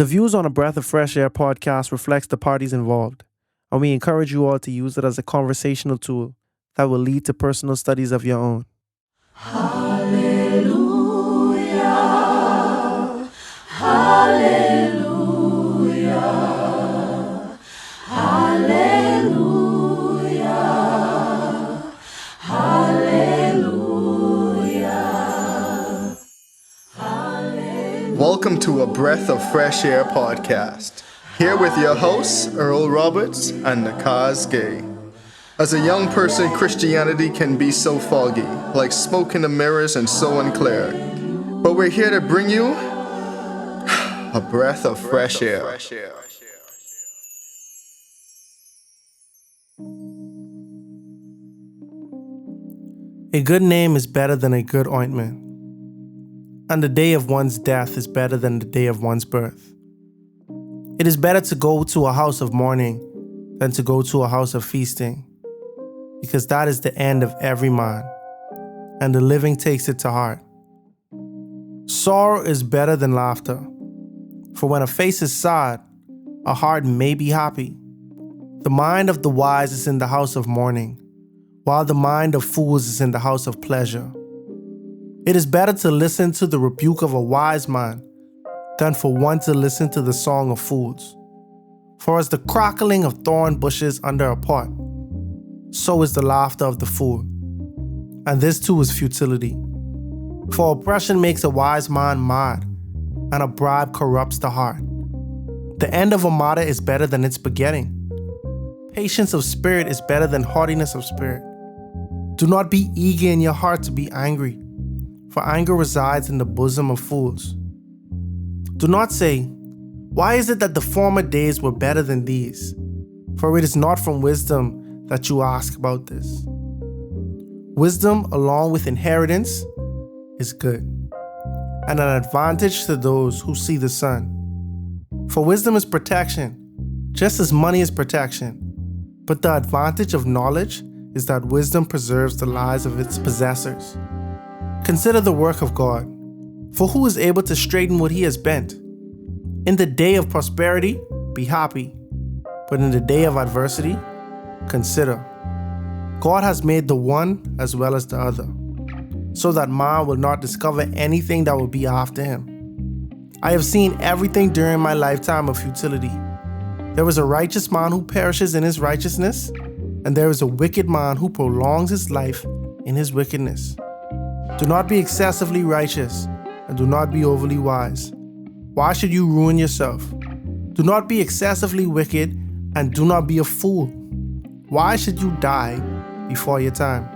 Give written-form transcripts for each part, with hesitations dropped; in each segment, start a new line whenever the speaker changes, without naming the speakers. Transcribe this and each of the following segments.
The views on a Breath of Fresh Air podcast reflects the parties involved, and we encourage you all to use it as a conversational tool that will lead to personal studies of your own.
Hallelujah, hallelujah, hallelujah, hallelujah, hallelujah.
Welcome to a Breath of Fresh Air podcast. Here with your hosts, Earl Roberts and Nakhaz Gay. As a young person, Christianity can be so foggy, like smoke in the mirrors and so unclear. But we're here to bring you a breath of fresh air.
A good name is better than a good ointment, and the day of one's death is better than the day of one's birth. It is better to go to a house of mourning than to go to a house of feasting, because that is the end of every man, and the living takes it to heart. Sorrow is better than laughter, for when a face is sad, a heart may be happy. The mind of the wise is in the house of mourning, while the mind of fools is in the house of pleasure. It is better to listen to the rebuke of a wise man than for one to listen to the song of fools. For as the crackling of thorn bushes under a pot, so is the laughter of the fool. And this too is futility. For oppression makes a wise man mad, and a bribe corrupts the heart. The end of a matter is better than its begetting. Patience of spirit is better than haughtiness of spirit. Do not be eager in your heart to be angry, for anger resides in the bosom of fools. Do not say, "Why is it that the former days were better than these?" For it is not from wisdom that you ask about this. Wisdom, along with inheritance, is good, and an advantage to those who see the sun. For wisdom is protection, just as money is protection. But the advantage of knowledge is that wisdom preserves the lives of its possessors. Consider the work of God, for who is able to straighten what he has bent? In the day of prosperity, be happy, but in the day of adversity, consider. God has made the one as well as the other, so that man will not discover anything that will be after him. I have seen everything during my lifetime of futility. There is a righteous man who perishes in his righteousness, and there is a wicked man who prolongs his life in his wickedness. Do not be excessively righteous, and do not be overly wise. Why should you ruin yourself? Do not be excessively wicked, and do not be a fool. Why should you die before your time?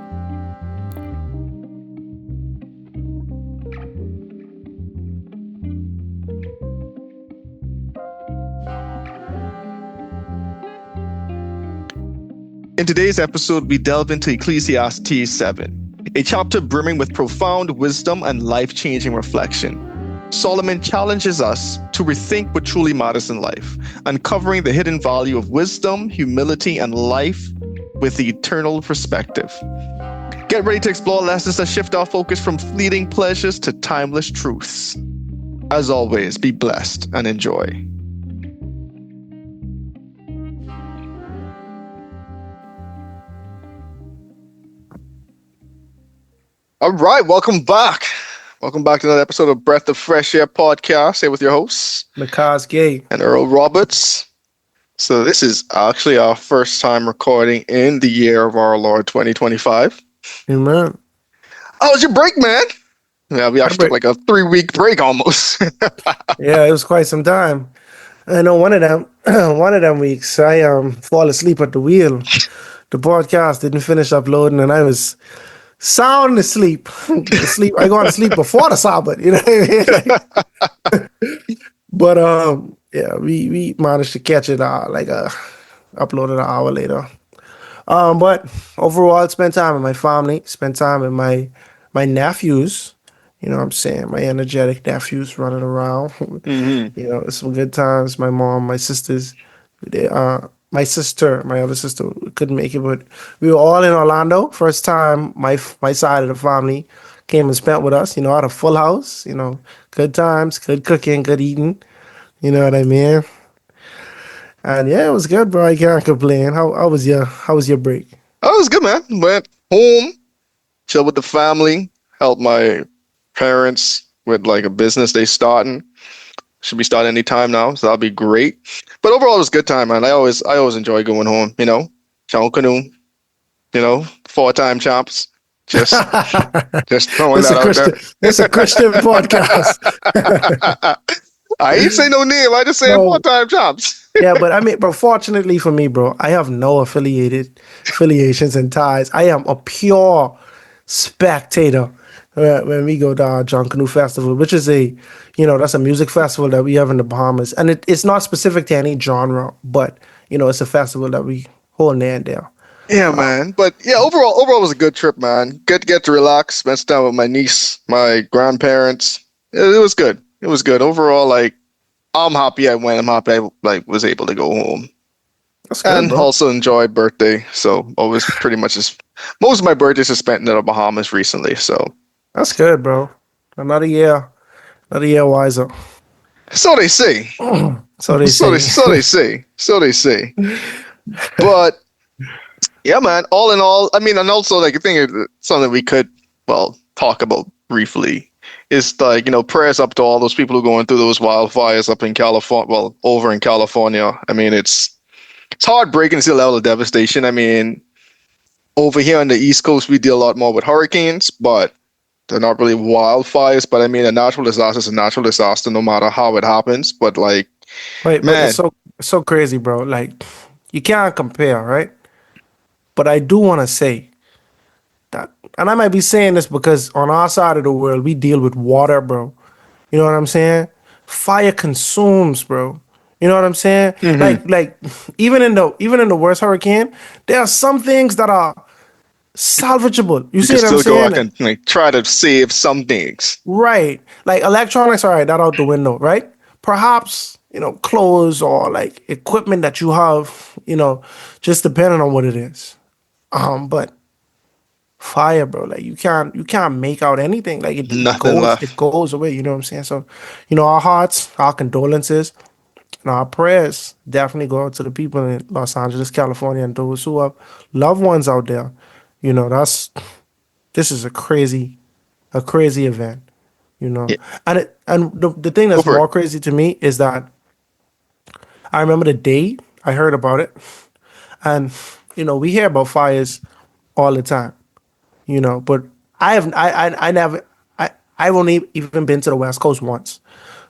In today's episode, we delve into Ecclesiastes 7, a chapter brimming with profound wisdom and life-changing reflection. Solomon challenges us to rethink what truly matters in life, uncovering the hidden value of wisdom, humility, and life with the eternal perspective. Get ready to explore lessons that shift our focus from fleeting pleasures to timeless truths. As always, be blessed and enjoy. All right, welcome back. Welcome back to another episode of Breath of Fresh Air podcast. Here with your hosts,
Nakhaz Gay
and Earl Roberts. So this is actually our first time recording in the year of our Lord 2025.
Amen.
How was your break, man? Yeah, we actually took like a 3-week break almost.
Yeah, it was quite some time. I know one of them weeks I fall asleep at the wheel. The podcast didn't finish uploading, and I was sound asleep. I go to sleep before the Sabbath, you know what I mean? But yeah, we managed to catch it uploaded an hour later. But overall, spend time with my family, spend time with my nephews. You know what I'm saying? My energetic nephews running around.
Mm-hmm.
You know, it's some good times. My mom, my sisters, my other sister couldn't make it, but we were all in Orlando. First time my side of the family came and spent with us. You know, at a full house. You know, good times, good cooking, good eating. You know what I mean? And yeah, it was good, bro. I can't complain. How was your break?
Oh, it was good, man. Went home, chilled with the family, helped my parents with like a business they starting. Should be starting any time now, so that'll be great. But overall, it was a good time, man. I always enjoy going home. Chow canoe, 4-time champs. Just just throwing
It's
that
a
out there.
Christian. It's a Christian podcast.
I ain't say no name. I just say
No,
4-time champs.
yeah, but I mean, but fortunately for me, bro, I have no affiliations and ties. I am a pure spectator when we go to our John Canoe Festival, which is that's a music festival that we have in the Bahamas, and it's not specific to any genre, but it's a festival that we hold near and there.
Yeah, man. But yeah, overall it was a good trip, man. Good to get to relax, spend time with my niece, my grandparents. It was good. It was good. Overall, like I'm happy I went. I'm happy I like was able to go home.
That's good,
And
bro.
also enjoy birthday. So always pretty much just most of my birthdays are spent in the Bahamas recently. So
That's good, bro. Another year wiser.
so they say.
So they
So they
say.
so they say. So they say. But yeah, man. All in all, I mean, and also like I think something we could talk about briefly is like prayers up to all those people who are going through those wildfires up in California. Well, over in California. I mean, it's heartbreaking to see the level of devastation. I mean, over here on the East Coast, we deal a lot more with hurricanes, but they're not really wildfires. But I mean, a natural disaster is a natural disaster, no matter how it happens. But like,
Wait, but
man,
it's so crazy, bro. Like you can't compare, right? But I do want to say that, and I might be saying this because on our side of the world, we deal with water, bro. You know what I'm saying? Fire consumes, bro. You know what I'm saying?
hmm
Like even in the worst hurricane, there are some things that are salvageable. You
you
see
can
what I'm
still go back
saying?
and like try to save some things.
Right. Like electronics, all right, that out the window, right? Perhaps, clothes or like equipment that you have, just depending on what it is. But fire, bro, like you can't make out anything. Like it
Nothing
goes, it
left.
goes away, you know what I'm saying? So, our hearts, our condolences, and our prayers definitely go out to the people in Los Angeles, California, and those who have loved ones out there. This is a crazy event. you know.
Yeah,
And the thing
go
that's
for it.
more crazy to me is that I remember the day I heard about it, and we hear about fires all the time, but I have I never I've only even been to the West Coast once,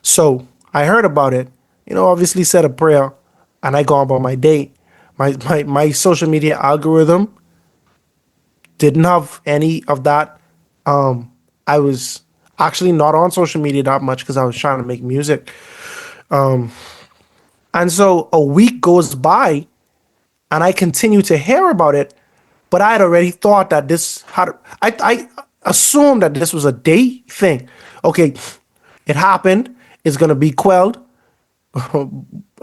so I heard about it. Obviously said a prayer, and I go about my day. My social media algorithm didn't have any of that. I was actually not on social media that much because I was trying to make music. And so a week goes by and I continue to hear about it, but I had already thought that this had, I assumed that this was a day thing. Okay, it happened, it's gonna be quelled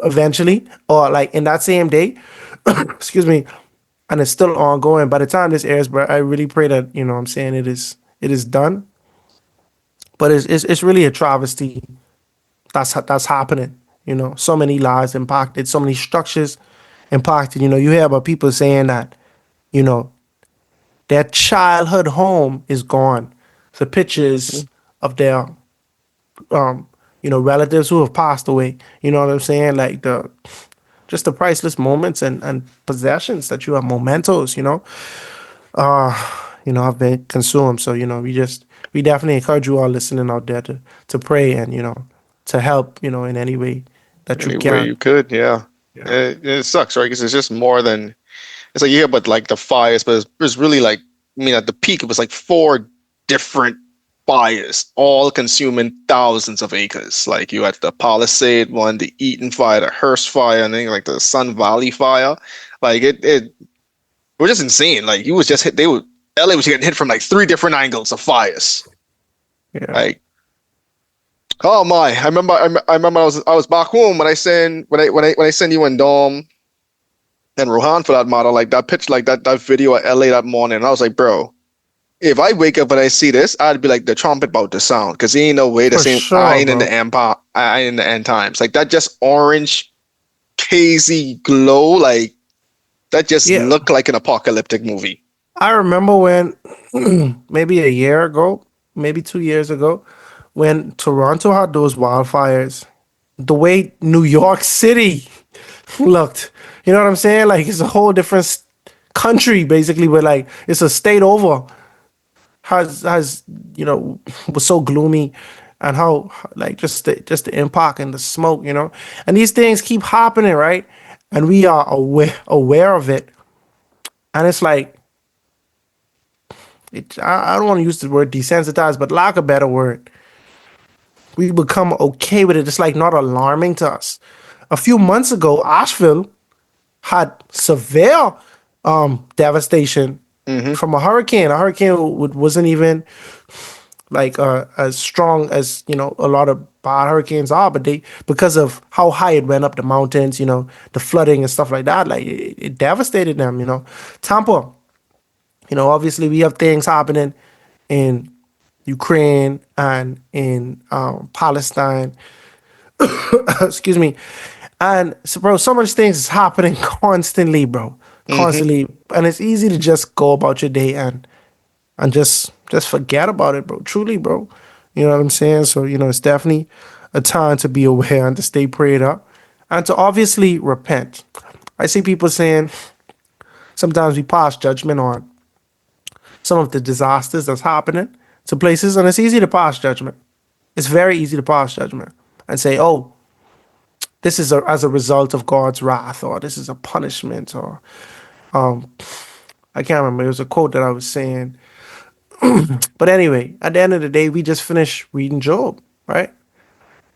eventually, or like in that same day, excuse me, and it's still ongoing. By the time this airs, but I really pray that, what I'm saying, it is done. But it's really a travesty that's happening. So many lives impacted, so many structures impacted. You hear about people saying that, you know, their childhood home is gone. The pictures of their relatives who have passed away. You know what I'm saying? Like just the priceless moments and possessions that you have, mementos, have been consumed. So, we definitely encourage you all listening out there to pray and, to help, in any way that you
Any way
can.
you could, yeah.
Yeah.
It sucks, right? Because it's just more than it's like you hear about like the fires, but it's really like I mean at the peak it was like four different fires, all consuming thousands of acres. Like you had the Palisade one, the Eaton fire, the Hearst fire, and then like the Sun Valley fire. Like it was just insane. Like you was just hit. LA was getting hit from like three different angles of fires.
Yeah.
Like oh my, I remember I was back home when I send when I send you and Dom and Rohan for that matter, like that pitch, like that video at LA that morning. And I was like, bro, if I wake up and I see this, I'd be like the trumpet about to sound because ain't no way the
For
same. I
sure,
ain't in the
bro.
empire. I ain't in the end times. Like that, just orange, hazy glow. Like that just
Yeah,
looked like an apocalyptic movie.
I remember when maybe a year ago, maybe 2 years ago, when Toronto had those wildfires, the way New York City looked, you know what I'm saying? Like it's a whole different country basically, but like it's a state over. Has you know was so gloomy, and how like just the impact and the smoke, and these things keep happening, right? And we are aware of it, and it's like I don't want to use the word desensitized, but lack a better word, we become okay with it. It's like not alarming to us. A few months ago, Asheville had severe devastation
Mm-hmm.
from a hurricane. A hurricane wasn't even like as strong as a lot of bad hurricanes are, but they, because of how high it went up the mountains, the flooding and stuff like that, like it devastated them. Tampa, obviously we have things happening in Ukraine and in Palestine. Excuse me. And so, bro, so much things is happening constantly, bro,
Mm-hmm.
constantly, and it's easy to just go about your day and just forget about it, bro. Truly, bro. You know what I'm saying? So, it's definitely a time to be aware and to stay prayed up and to obviously repent. I see people saying sometimes we pass judgment on some of the disasters that's happening to places, and it's easy to pass judgment. It's very easy to pass judgment and say, oh, this is as a result of God's wrath, or this is a punishment, or um, I can't remember. It was a quote that I was saying. But anyway, at the end of the day, we just finished reading Job, right?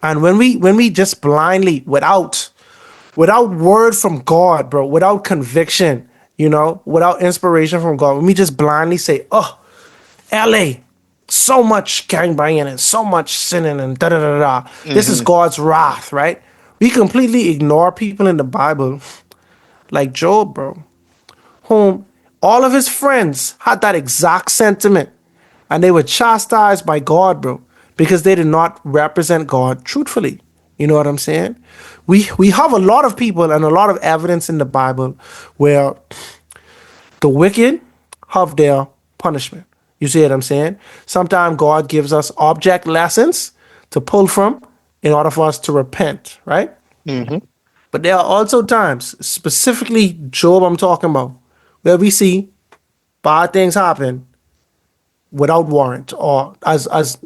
And when we just blindly, without word from God, bro, without conviction, without inspiration from God, when we just blindly say, "Oh, LA, so much gangbanging and so much sinning and da da da da. This is
Mm-hmm.
God's wrath," right? We completely ignore people in the Bible like Job, bro, whom all of his friends had that exact sentiment, and they were chastised by God, bro, because they did not represent God truthfully. You know what I'm saying? We have a lot of people and a lot of evidence in the Bible where the wicked have their punishment. You see what I'm saying? Sometimes God gives us object lessons to pull from in order for us to repent, right?
Mm-hmm.
But there are also times, specifically Job, I'm talking about, where we see bad things happen without warrant, or as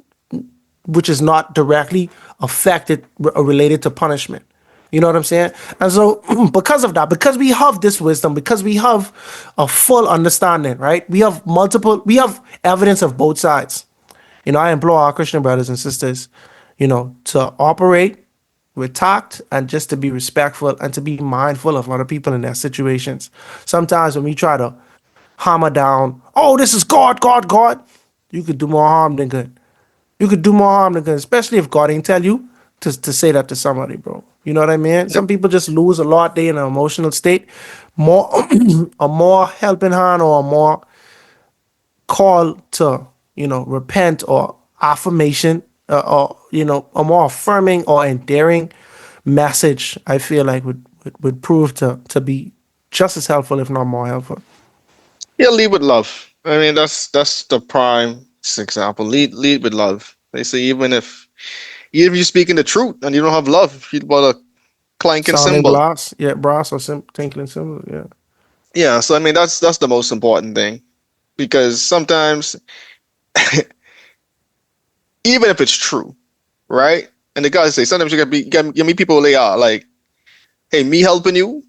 which is not directly affected or related to punishment. You know what I'm saying? And so, because of that, because we have this wisdom, because we have a full understanding, right? We have evidence of both sides. I implore our Christian brothers and sisters, to operate with tact and just to be respectful and to be mindful of other people in their situations. Sometimes when we try to hammer down, oh, this is God, God, God, you could do more harm than good. You could do more harm than good, especially if God ain't tell you to say that to somebody, bro. You know what I mean?
Yep.
Some people just lose a lot. They in an emotional state. More a more helping hand or a more call to, repent or affirmation, or, a more affirming or endearing message, I feel like would prove to be just as helpful, if not more helpful.
Yeah, lead with love. I mean, that's the prime example. Lead with love. They say even if you're speaking the truth and you don't have love, you'd want a clanking
Sounding
cymbal.
glass, yeah, brass or tinkling cymbal, yeah.
Yeah, so I mean that's the most important thing because sometimes even if it's true, right? And the guys say sometimes you meet people where they are like, hey, me helping you,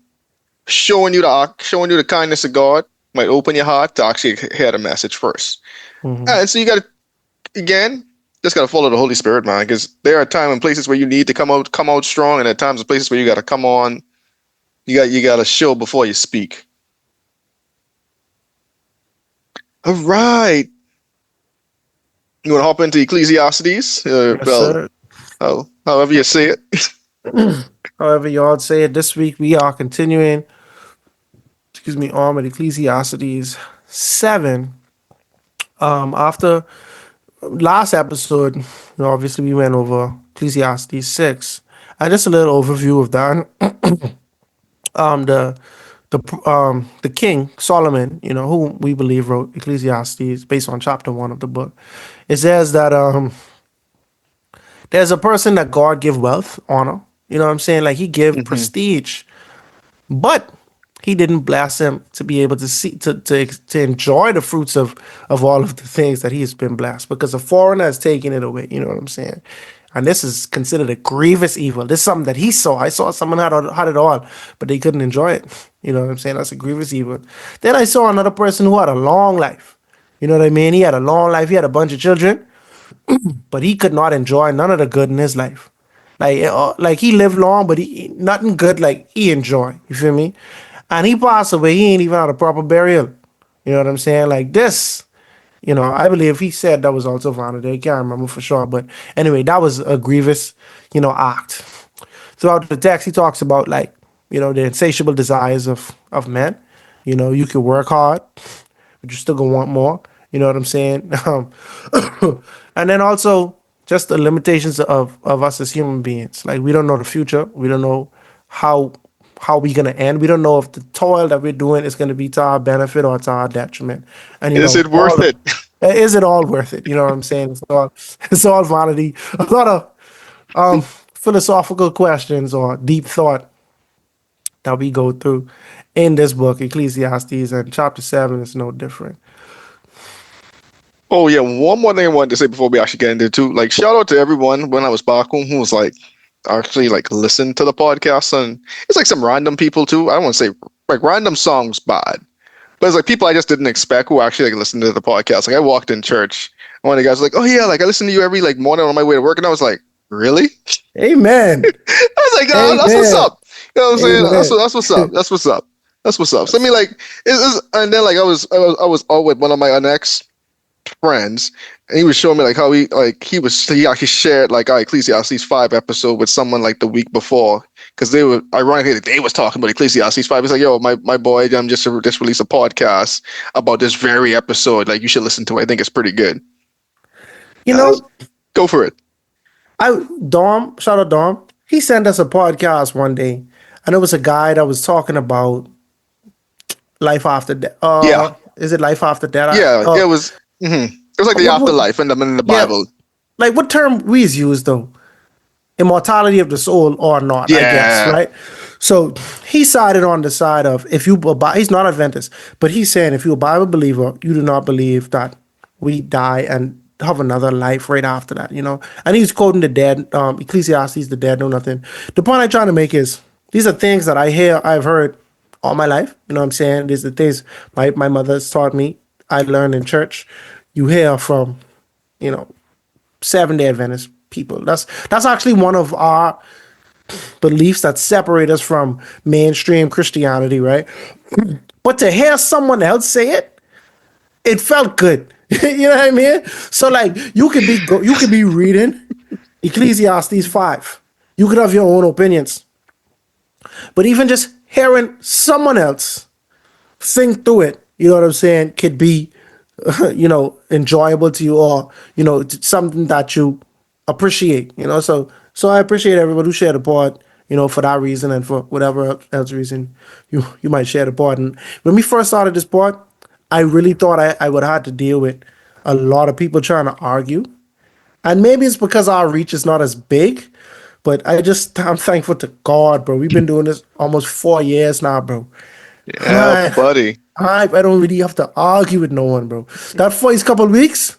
showing you the kindness of God might open your heart to actually hear the message first.
Hmm.
And so you got to again just got to follow the Holy Spirit, man, because there are times and places where you need to come out strong, and at times and places where you got to come on. You got to show before you speak. All right, you want to hop into Ecclesiastes?
Yes,
Well,
sir.
however you say it.
However, y'all say it, this week we are continuing, on with Ecclesiastes 7. After last episode, obviously we went over Ecclesiastes 6, and just a little overview of that. The the king Solomon, who we believe wrote Ecclesiastes based on chapter 1 of the book. It says that there's a person that God give wealth, honor. You know what I'm saying? Like he give
Mm-hmm.
prestige, but he didn't bless him to be able to see to enjoy the fruits of all of the things that he has been blessed, because a foreigner has taken it away. You know what I'm saying? And this is considered a grievous evil. This is something that he saw. I saw someone had it all, but they couldn't enjoy it. You know what I'm saying? That's a grievous evil. Then I saw another person who had a long life. You know what I mean? He had a long life. He had a bunch of children, but he could not enjoy none of the good in his life. Like he lived long, but he nothing good like he enjoy. You feel me? And he passed away. He ain't even had a proper burial. You know what I'm saying? Like this. I believe he said that was also founded. I can't remember for sure, but anyway, that was a grievous, act. Throughout the text, he talks about like, the insatiable desires of men. You could work hard, but you still gonna want more. You know what I'm saying? And then also just the limitations of us as human beings. Like we don't know the future. We don't know how we gonna end. We don't know if the toil that we're doing is gonna be to our benefit or to our detriment. And
Is it worth it?
is it all worth it? You know what I'm saying? It's all vanity. A lot of philosophical questions or deep thought that we go through in this book, Ecclesiastes, and chapter 7 is no different.
Oh yeah, one more thing I wanted to say before we actually get into it too. Like shout out to everyone when I was back home who was like actually like listen to the podcast, and it's like some random people too. I don't want to say like random songs bad, but it's like people I just didn't expect who actually like listened to the podcast. Like I walked in church, and one of the guys was like, "Oh yeah, like I listen to you every like morning on my way to work," and I was like, "Really?"
Amen.
I was like, "Oh, that's what's
Amen.
up." You know what I'm saying?
Amen.
That's what's up. That's what's up. That's what's up. So I mean, like, and then like I was out with one of my next friends, and he was showing me like how he actually shared like our Ecclesiastes 5 episode with someone like the week before, because they were ironically they was talking about Ecclesiastes 5. He's like, "Yo, my boy, just released a podcast about this very episode. Like you should listen to it. I think it's pretty good."
You
Uh,
know,
Go for it.
Dom, shout out Dom. He sent us a podcast one day, and it was a guy that was talking about life after death.
Yeah,
Is it life after death?
yeah. It was. It was like the
What?
afterlife in the
Yeah,
Bible.
like what term we use though? Immortality of the soul or not? I guess
Yeah,
right. So he sided on the side of if you abide. He's not Adventist, but he's saying if you're a Bible believer, you do not believe that we die and have another life right after that. And he's quoting the dead, Ecclesiastes, the dead know nothing. The point I'm trying to make is these are things that I've heard all my life. You know what I'm saying? These are things my mother's taught me. I learned in church. You hear from, you know, 7-day Adventist people. That's actually one of our beliefs that separate us from mainstream Christianity, right? But to hear someone else say it, it felt good. You know what I mean? So like you could be reading Ecclesiastes 5. You could have your own opinions. But even just hearing someone else think through it, you know what I'm saying, could be, enjoyable to you, or, something that you appreciate, So I appreciate everybody who shared the pod, for that reason and for whatever else reason you might share the pod. And when we first started this pod, I really thought I would have to deal with a lot of people trying to argue. And maybe it's because our reach is not as big, but I'm thankful to God, bro. We've been doing this almost 4 years now, bro.
yeah,
I,
buddy.
I don't really have to argue with no one, bro. That first couple of weeks,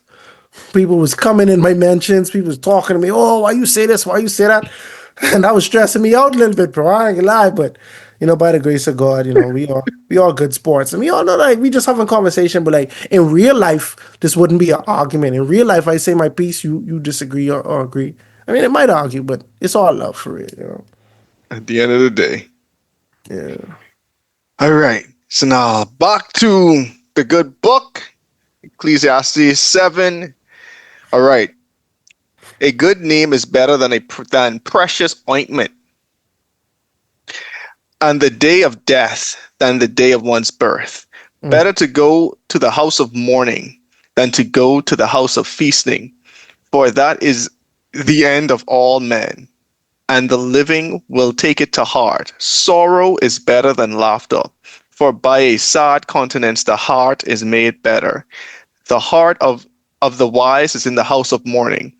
people was coming in my mentions. People was talking to me. Oh, why you say this? Why you say that? And that was stressing me out a little bit, bro. I ain't gonna lie, but by the grace of God, we all good sports, and we all know like we just having conversation. But like in real life, this wouldn't be an argument. In real life, I say my piece, you disagree or agree. I mean, it might argue, but it's all love for real.
At the end of the day.
Yeah.
All right. So now back to the good book, Ecclesiastes 7. All right. A good name is better than precious ointment, and the day of death than the day of one's birth.
Mm.
Better to go to the house of mourning than to go to the house of feasting, for that is the end of all men, and the living will take it to heart. Sorrow is better than laughter, for by a sad countenance the heart is made better. The heart of the wise is in the house of mourning,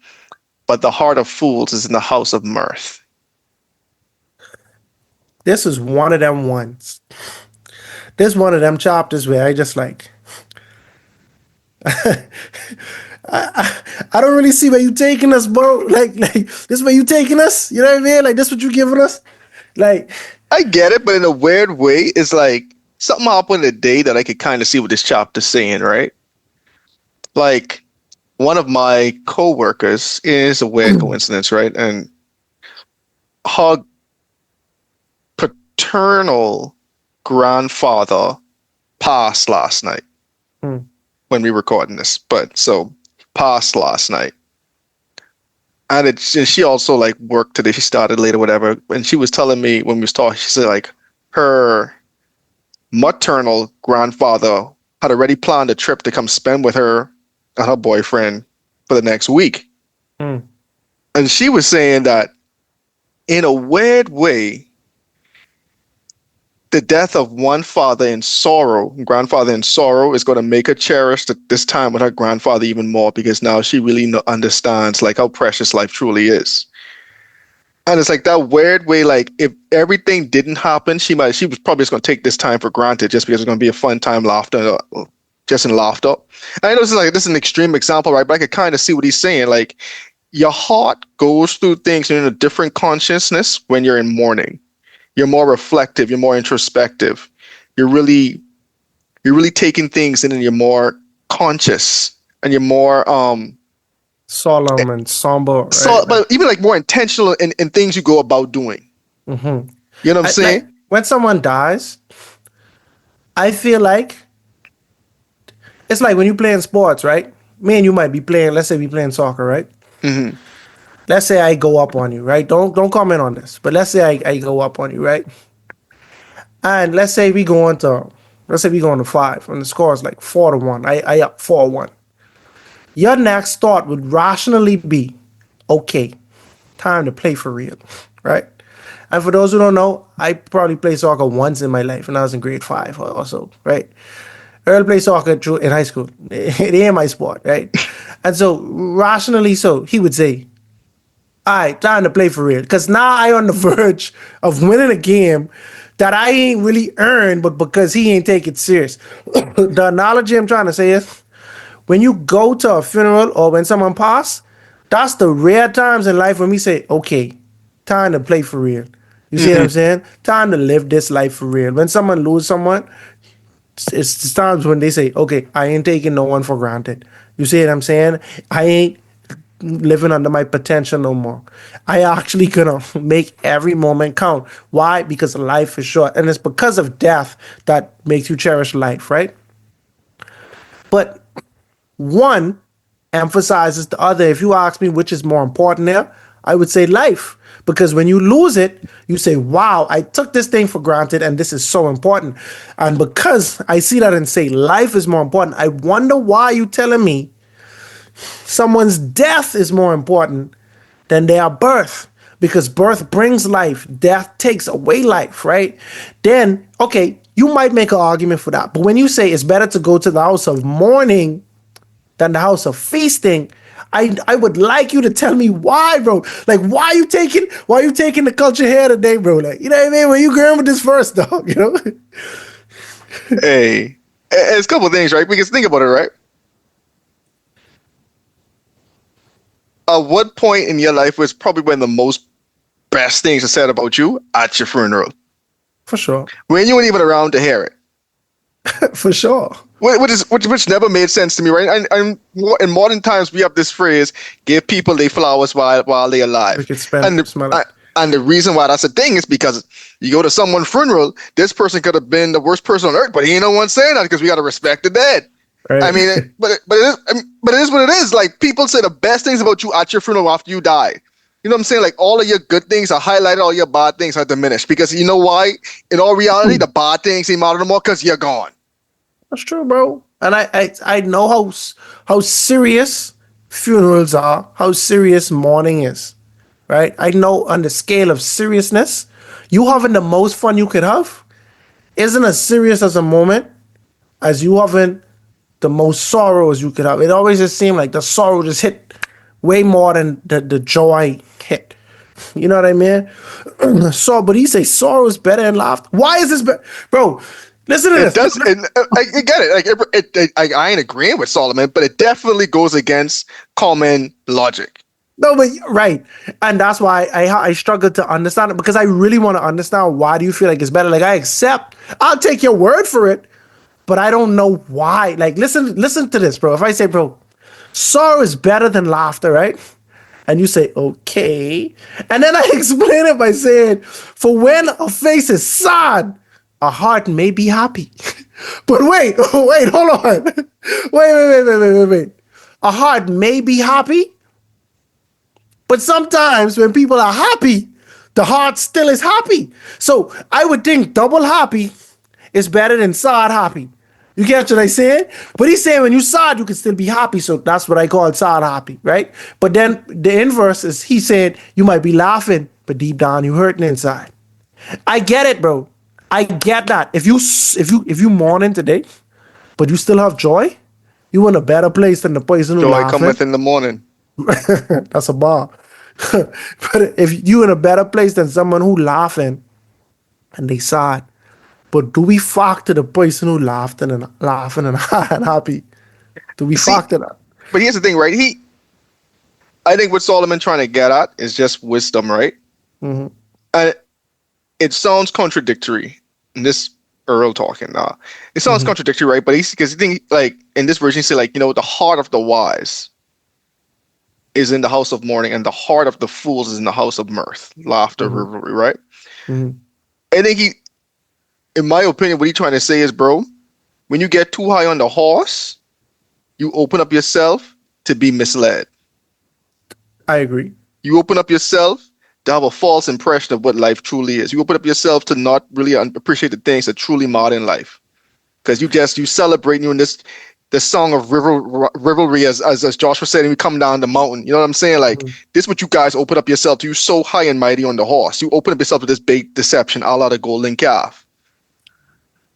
but the heart of fools is in the house of mirth.
This is one of them ones. This one of them chapters where I just like, I don't really see where you taking us, bro. Like this where you taking us. You know what I mean? Like this what you giving us. Like
I get it, but in a weird way, it's like something happened today that I could kind of see what this chapter's saying, right? Like one of my co-workers is a weird coincidence, right? And her paternal grandfather passed last night when we recording this, but so passed last night. And she also like worked today. She started late or whatever. And she was telling me when we was talking, she said like her maternal grandfather had already planned a trip to come spend with her and her boyfriend for the next week. And she was saying that in a weird way, the death of one father in sorrow, grandfather in sorrow, is going to make her cherish this time with her grandfather even more, because now she really understands like how precious life truly is. And it's like that weird way, like if everything didn't happen, she was probably just going to take this time for granted just because it's going to be a fun time, laughter, just in laughter. And I know this is an extreme example, right? But I could kind of see what he's saying. Like your heart goes through things in a different consciousness when you're in mourning. You're more reflective. You're more introspective. You're really taking things in, and you're more conscious, and you're more
solemn and somber. Right?
So, but even like more intentional in things you go about doing. Mm-hmm. You know what I'm saying?
Like, when someone dies, I feel like it's like when you play in sports, right? Me and you might be playing. Let's say we playing soccer, right? Mm-hmm. Let's say I go up on you, right? Don't comment on this, but let's say I go up on you, right? And let's say we go on to 5, and the score is like 4-1. I up 4-1. Your next thought would rationally be, okay, time to play for real, right? And for those who don't know, I probably played soccer once in my life, and I was in grade 5 or so, right? Earl played soccer in high school. It ain't my sport, right? And so rationally, so he would say, all right, time to play for real. Because now I on the verge of winning a game that I ain't really earned, but because he ain't take it serious. The analogy I'm trying to say is, when you go to a funeral or when someone pass, that's the rare times in life when we say, okay, time to play for real. You see what I'm saying? Time to live this life for real. When someone lose someone, it's times when they say, okay, I ain't taking no one for granted. You see what I'm saying? I ain't living under my potential no more. I actually gonna make every moment count. Why? Because life is short. And it's because of death that makes you cherish life, right? But one emphasizes the other. If you ask me which is more important there, I would say life. Because when you lose it, you say, wow, I took this thing for granted and this is so important. And because I see that and say life is more important, I wonder why you telling me someone's death is more important than their birth. Because birth brings life, death takes away life, right? Then, okay, you might make an argument for that. But when you say it's better to go to the house of mourning than the house of feasting, I would like you to tell me why, bro. Like, why are you taking the culture here today, bro? Like, you know what I mean? Where you going with this first, dog? You know?
Hey, it's a couple of things, right? Because think about it, right? At what point in your life was probably when the most best things are said about you? At your funeral.
For sure.
When you weren't even around to hear it.
For sure.
Which never made sense to me, right? And in modern times, we have this phrase: "Give people their flowers while they're alive."
We could spend
and the reason why that's a thing is because you go to someone's funeral, this person could have been the worst person on earth, but he ain't no one saying that because we got to respect the dead. Right. I mean, but it is what it is. Like, people say the best things about you at your funeral after you die. You know what I'm saying? Like, all of your good things are highlighted, all your bad things are diminished. Because you know why? In all reality, the bad things ain't matter no more because you're gone.
That's true, bro. And I know how serious funerals are, how serious mourning is, right? I know on the scale of seriousness, you having the most fun you could have isn't as serious as a moment as you having the most sorrows you could have. It always just seemed like the sorrow just hit way more than the joy hit. You know what I mean? So, but he say sorrow is better than laughter. Why is this better, bro? Listen to
It
this.
does, and I get it. Like I ain't agreeing with Solomon, but it definitely goes against common logic.
No, but right, and that's why I struggle to understand it, because I really want to understand why do you feel like it's better. Like, I accept, I'll take your word for it, but I don't know why. Like, listen to this, bro. If I say, bro, sorrow is better than laughter, right? And you say, okay. And then I explain it by saying, for when a face is sad, a heart may be happy. But wait, hold on. Wait. A heart may be happy, but sometimes when people are happy, the heart still is happy. So I would think double happy is better than sad happy. You get what I'm saying? But he's saying when you sad, you can still be happy. So that's what I call sad happy, right? But then the inverse is he said you might be laughing, but deep down you hurting inside. I get it, bro. I get that. If you mourning today, but you still have joy, you in a better place than the person who
Joy
laughing.
cometh in the morning.
That's a bar. But if you in a better place than someone who laughing and they sad, but do we fuck to the person who laughing and happy? Do we fuck to that?
But here's the thing, right? I think what Solomon trying to get at is just wisdom, right?
Mm-hmm.
And it sounds contradictory. And this Earl talking now. It sounds contradictory, right? But because he think like in this version, he say like, the heart of the wise is in the house of mourning, and the heart of the fools is in the house of mirth, laughter, revelry, right?
Mm-hmm.
I think in my opinion, what he's trying to say is, bro, when you get too high on the horse, you open up yourself to be misled.
I agree.
You open up yourself to have a false impression of what life truly is. You open up yourself to not really appreciate the things that truly matter in life, because you celebrate you in this song of revelry, as Joshua said, and we come down the mountain. You know what I'm saying? Like, this is what you guys open up yourself to. You so high and mighty on the horse. You open up yourself to this big deception, a la the golden calf.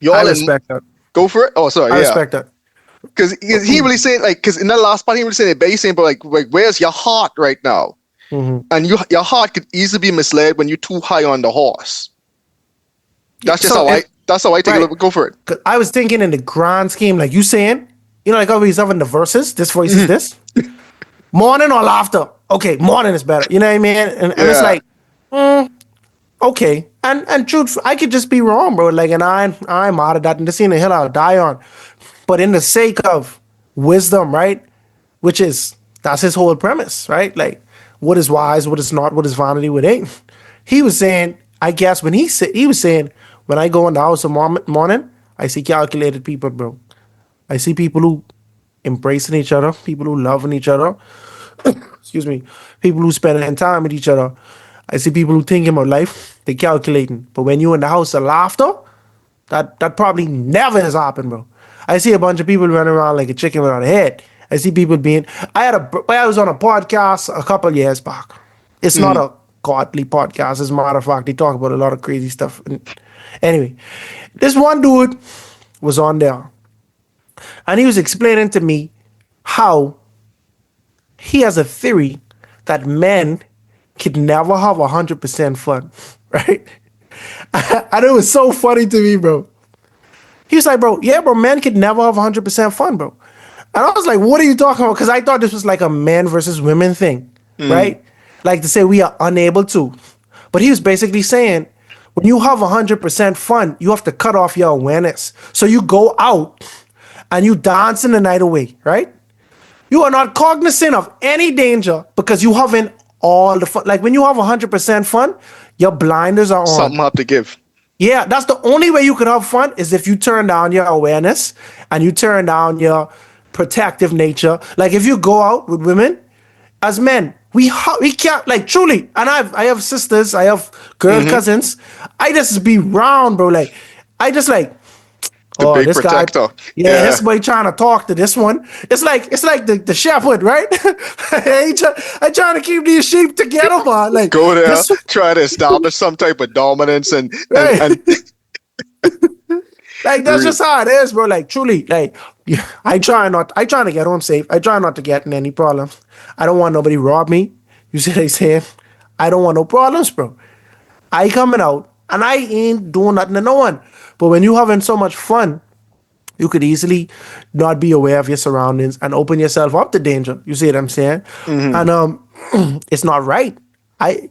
I respect that.
Go for it. Oh, sorry.
I respect that.
Because he really saying, like, because in that last part, he really saying it, but he's saying, but like, where's your heart right now?
Mm-hmm.
And your heart could easily be misled when you're too high on the horse. That's just that's how I take a look. Go for it.
'Cause I was thinking in the grand scheme, like you saying, like always having the verses, this voice is this. Morning or laughter? Okay, morning is better. You know what I mean? And it's like, okay. And truth, I could just be wrong, bro. Like, and I'm out of that, and this ain't a hill I'll die on. But in the sake of wisdom, right? Which is, that's his whole premise, right? Like, what is wise, what is not, what is vanity, what ain't. He was saying, I guess when he was saying, when I go in the house of morning, I see calculated people, bro. I see people who embracing each other, people who loving each other. Excuse me. People who spending time with each other. I see people who thinking about life, they calculating. But when you in the house of laughter, that probably never has happened, bro. I see a bunch of people running around like a chicken without a head. I see people I was on a podcast a couple years back. It's not a godly podcast. As a matter of fact, they talk about a lot of crazy stuff. Anyway, this one dude was on there, and he was explaining to me how he has a theory that men could never have 100% fun, right? And it was so funny to me, bro. He was like, bro, men could never have 100% fun, bro. And I was like, what are you talking about? Because I thought this was like a man versus women thing, right? Like to say we are unable to. But he was basically saying, when you have 100% fun, you have to cut off your awareness. So you go out and you dancing the night away, right? You are not cognizant of any danger because you haven't all the fun. Like when you have 100% fun, your blinders are on.
Something have to give.
Yeah, that's the only way you can have fun is if you turn down your awareness and you turn down your protective nature. Like if you go out with women, as men, we can't, like, truly. And I have sisters, I have girl cousins. I just be round, bro. Like I just like,
The
Oh,
big
this guy,
protector.
yeah,
Yeah.
this boy trying to talk to this one. It's like the shepherd, right? I trying to keep these sheep together, man. Like
Go there,
this,
try to establish some type of dominance
right?
and
Like that's
real.
just how it is, bro. Like truly, like yeah, I try to get home safe. I try not to get in any problems. I don't want nobody rob me. You see what I saying? I don't want no problems, bro. I coming out and I ain't doing nothing to no one. But when you having so much fun, you could easily not be aware of your surroundings and open yourself up to danger. You see what I'm saying?
Mhm.
And it's not right. I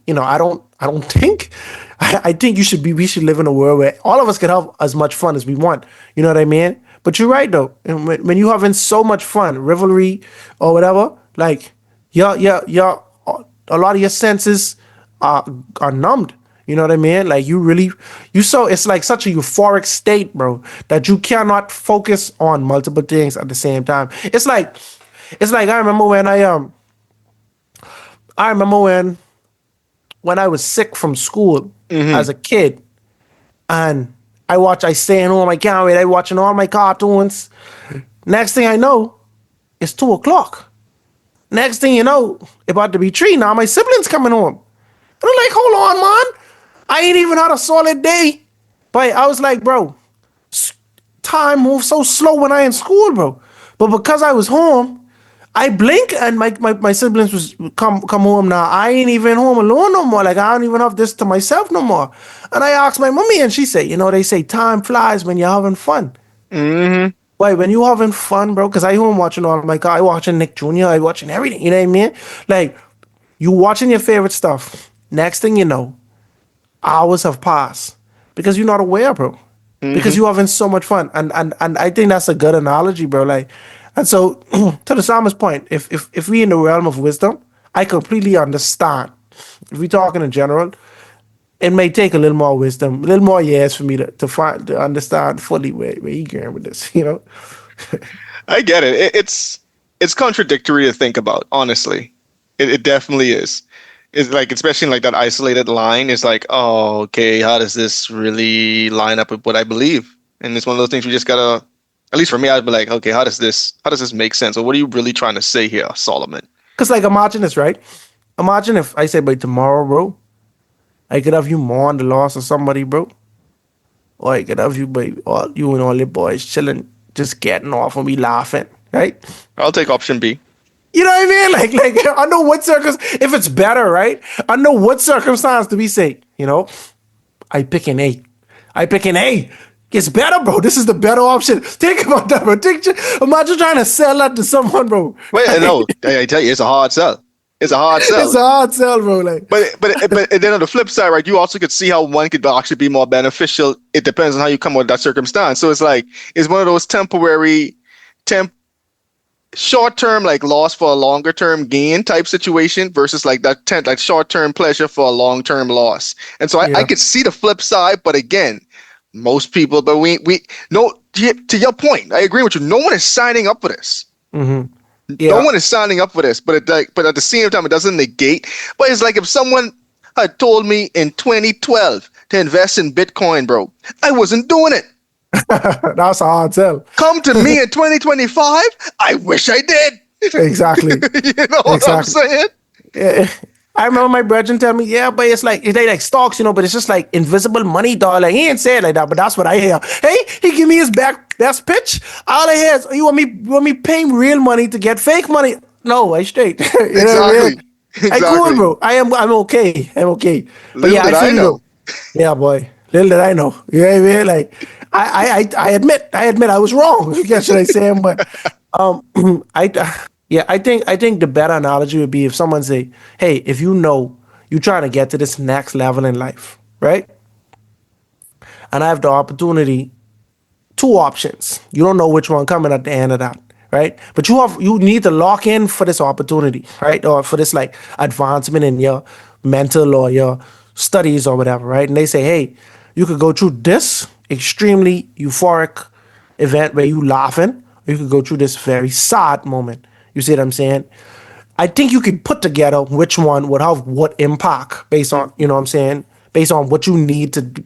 don't think. I think we should live in a world where all of us can have as much fun as we want. You know what I mean? But you're right though. And when you having so much fun, revelry or whatever, like yeah, a lot of your senses are are numbed. You know what I mean? Like it's like such a euphoric state, bro, that you cannot focus on multiple things at the same time. It's like I remember when I was sick from school as
Mhm.
a kid, and I staying home, I can't wait, I watching all my cartoons. Next thing I know, it's 2 o'clock. Next thing you know, about to be 3 now, my siblings coming home. And I'm like, hold on, man. I ain't even had a solid day. But I was like, bro, time moves so slow when I in school, bro. But because I was home, I blink and my siblings was come home now. I ain't even home alone no more. Like I don't even have this to myself no more. And I asked my mommy and she said, they say time flies when you're having fun.
Mhm.
Why, when you having fun, bro? Because I home watching all my guy, watching Nick Jr., I watching everything. You know what I mean? Like you watching your favorite stuff. Next thing you know, hours have passed because you're not aware, bro. Because
Mhm.
you're having so much fun, and I think that's a good analogy, bro. Like, and so to the psalmist's point, if we in the realm of wisdom, I completely understand. If we talking in general, it may take a little more wisdom, a little more years for me to understand fully where you going with this, you know.
I get it. It's contradictory to think about, honestly. It definitely is. It's like, especially in like that isolated line, it's like, oh, okay, how does this really line up with what I believe? And it's one of those things we just gotta, at least for me, I'd be like, okay, how does this make sense? Or what are you really trying to say here, Solomon?
Because like imagine this, right? Imagine if I say by tomorrow, bro, I could have you mourn the loss of somebody, bro. Or I could have you, by all you and all your boys chilling, just getting off and me laughing, right?
I'll take option B.
You know what I mean? Like I know what if it's better, right? I know what circumstance to be say, I pick an A. I pick an A. It's better, bro. This is the better option. Think about that, bro. Imagine trying to sell that to someone, bro.
Wait, no, I tell you, it's a hard sell. It's a hard
It's
sell.
a hard sell, bro. Like,
But then on the flip side, right, you also could see how one could actually be more beneficial. It depends on how you come with that circumstance. So it's like it's one of those temp short term like loss for a longer term gain type situation versus like like short term pleasure for a long term loss. And so I
yeah.
could see the flip side, but again, most people, but we no to your point, I agree with you. No one is signing up for this.
Mm-hmm.
No
Yeah.
one is signing up for this, but at the same time, it doesn't negate. But it's like if someone had told me in 2012 to invest in Bitcoin, bro, I wasn't doing it.
That's a hard sell.
Come to me in 2025, I wish I did.
Exactly.
You know what I'm
Exactly.
saying?
Yeah. I remember my brethren tell me, yeah, but they like stocks, but it's just like invisible money, dog. Like he ain't say it like that, but that's what I hear. Hey, he give me his best pitch. All I hear is you want me paying real money to get fake money. No, I straight. You know what I mean?
Exactly.
I cool,
Exactly.
bro. I'm okay. I'm okay. But
Little
yeah,
did
I
I
feel you
know.
though. Yeah, boy. Little did I know. You know what I mean? Like I admit I was wrong. I guess should I say, but um, I yeah, I think the better analogy would be if someone say, "Hey, if you're trying to get to this next level in life, right? And I have the opportunity, two options. You don't know which one coming at the end of that, right? But you need to lock in for this opportunity, right? Or for this like advancement in your mental or your studies or whatever, right? And they say, hey, you could go through this extremely euphoric event where you laughing, or you could go through this very sad moment. You see what I'm saying? I think you could put together which one would have what impact based on, you know what I'm saying, based on what you need to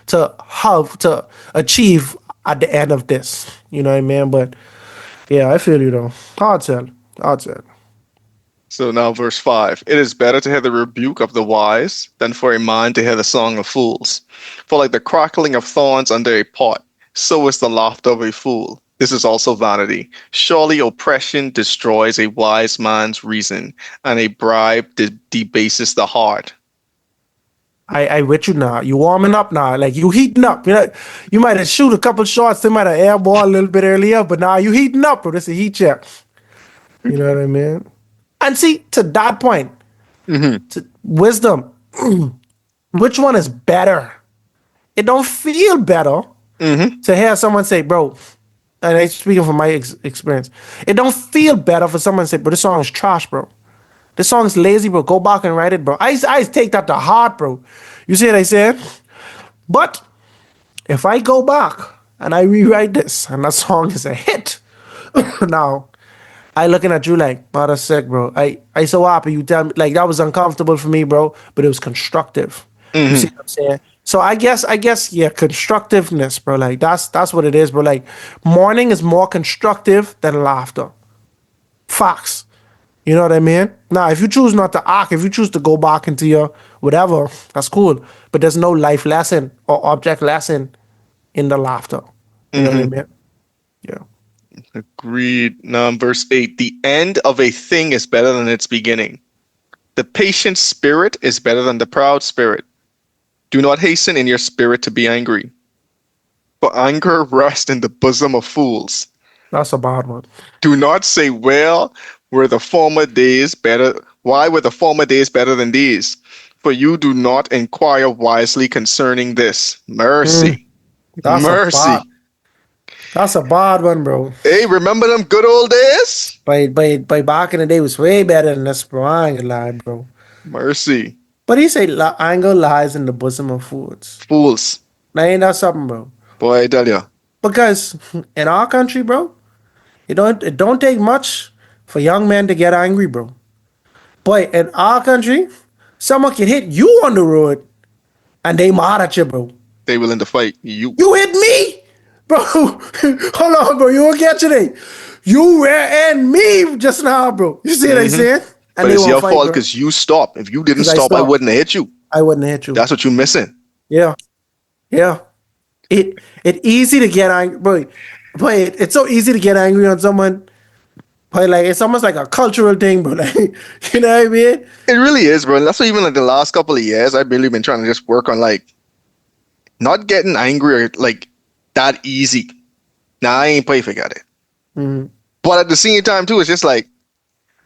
to have to achieve at the end of this. You know what I mean? But yeah, I feel you though. Hard tell. Hard tell.
So now, verse 5. It is better to hear the rebuke of the wise than for a man to hear the song of fools. For like the crackling of thorns under a pot, so is the laughter of a fool. This is also vanity. Surely oppression destroys a wise man's reason, and a bribe debases the heart.
I with you now. You warming up now. Like you heating up. You know, you might have shoot a couple shots. They might have airball a little bit earlier, but now you heating up, bro. This is a heat check. You know what I mean? And see, to that point, to wisdom, which one is better? It don't feel better to hear someone say, bro, and I'm speaking from my experience, it don't feel better for someone to say, bro, this song is trash, bro. This song is lazy, bro. Go back and write it, bro. I take that to heart, bro. You see what I said? But if I go back and I rewrite this and that song is a hit, now I looking at you like, oh, that's sick, bro. I so happy you tell me like that was uncomfortable for me, bro, but it was constructive. You see what I'm saying? So I guess, yeah, constructiveness, bro. Like that's what it is, bro. Like mourning is more constructive than laughter. Facts. You know what I mean? Now, if you choose not to act, if you choose to go back into your whatever, that's cool. But there's no life lesson or object lesson in the laughter. You know what I mean? Yeah.
Agreed. Now, verse 8. The end of a thing is better than its beginning. The patient spirit is better than the proud spirit. Do not hasten in your spirit to be angry, for anger rests in the bosom of fools.
That's a bad one.
Do not say, well, were the former days better? Why were the former days better than these? For you do not inquire wisely concerning this. Mercy.
That's a
Mercy.
bad. That's a bad one, bro.
Hey, remember them good old days?
By back in the day was way better than this, bro. I ain't gonna lie, bro.
Mercy.
But he say anger lies in the bosom of fools.
Fools.
Now ain't that something, bro?
Boy, I tell you.
Because in our country, bro, it don't take much for young men to get angry, bro. But in our country, someone can hit you on the road and they mad at you, bro.
They willing to fight you.
You hit me, bro. Hold on, bro. You won't get today. You ran me just now, bro. You see what I saying? And
But
they
it's
won't
your
fight,
fault
bro.
because you stopped. If you didn't
'Cause I
stop, I
stopped.
wouldn't have hit you.
I wouldn't hit you.
That's what you're missing.
Yeah, yeah. It easy to get angry, bro. But it's so easy to get angry on someone. But like it's almost like a cultural thing, bro. Like you know what I mean?
It really is, bro. And that's why even like the last couple of years, I've really been trying to just work on like not getting angry or like that easy. Nah, I ain't perfect at it. But at the same time too, it's just like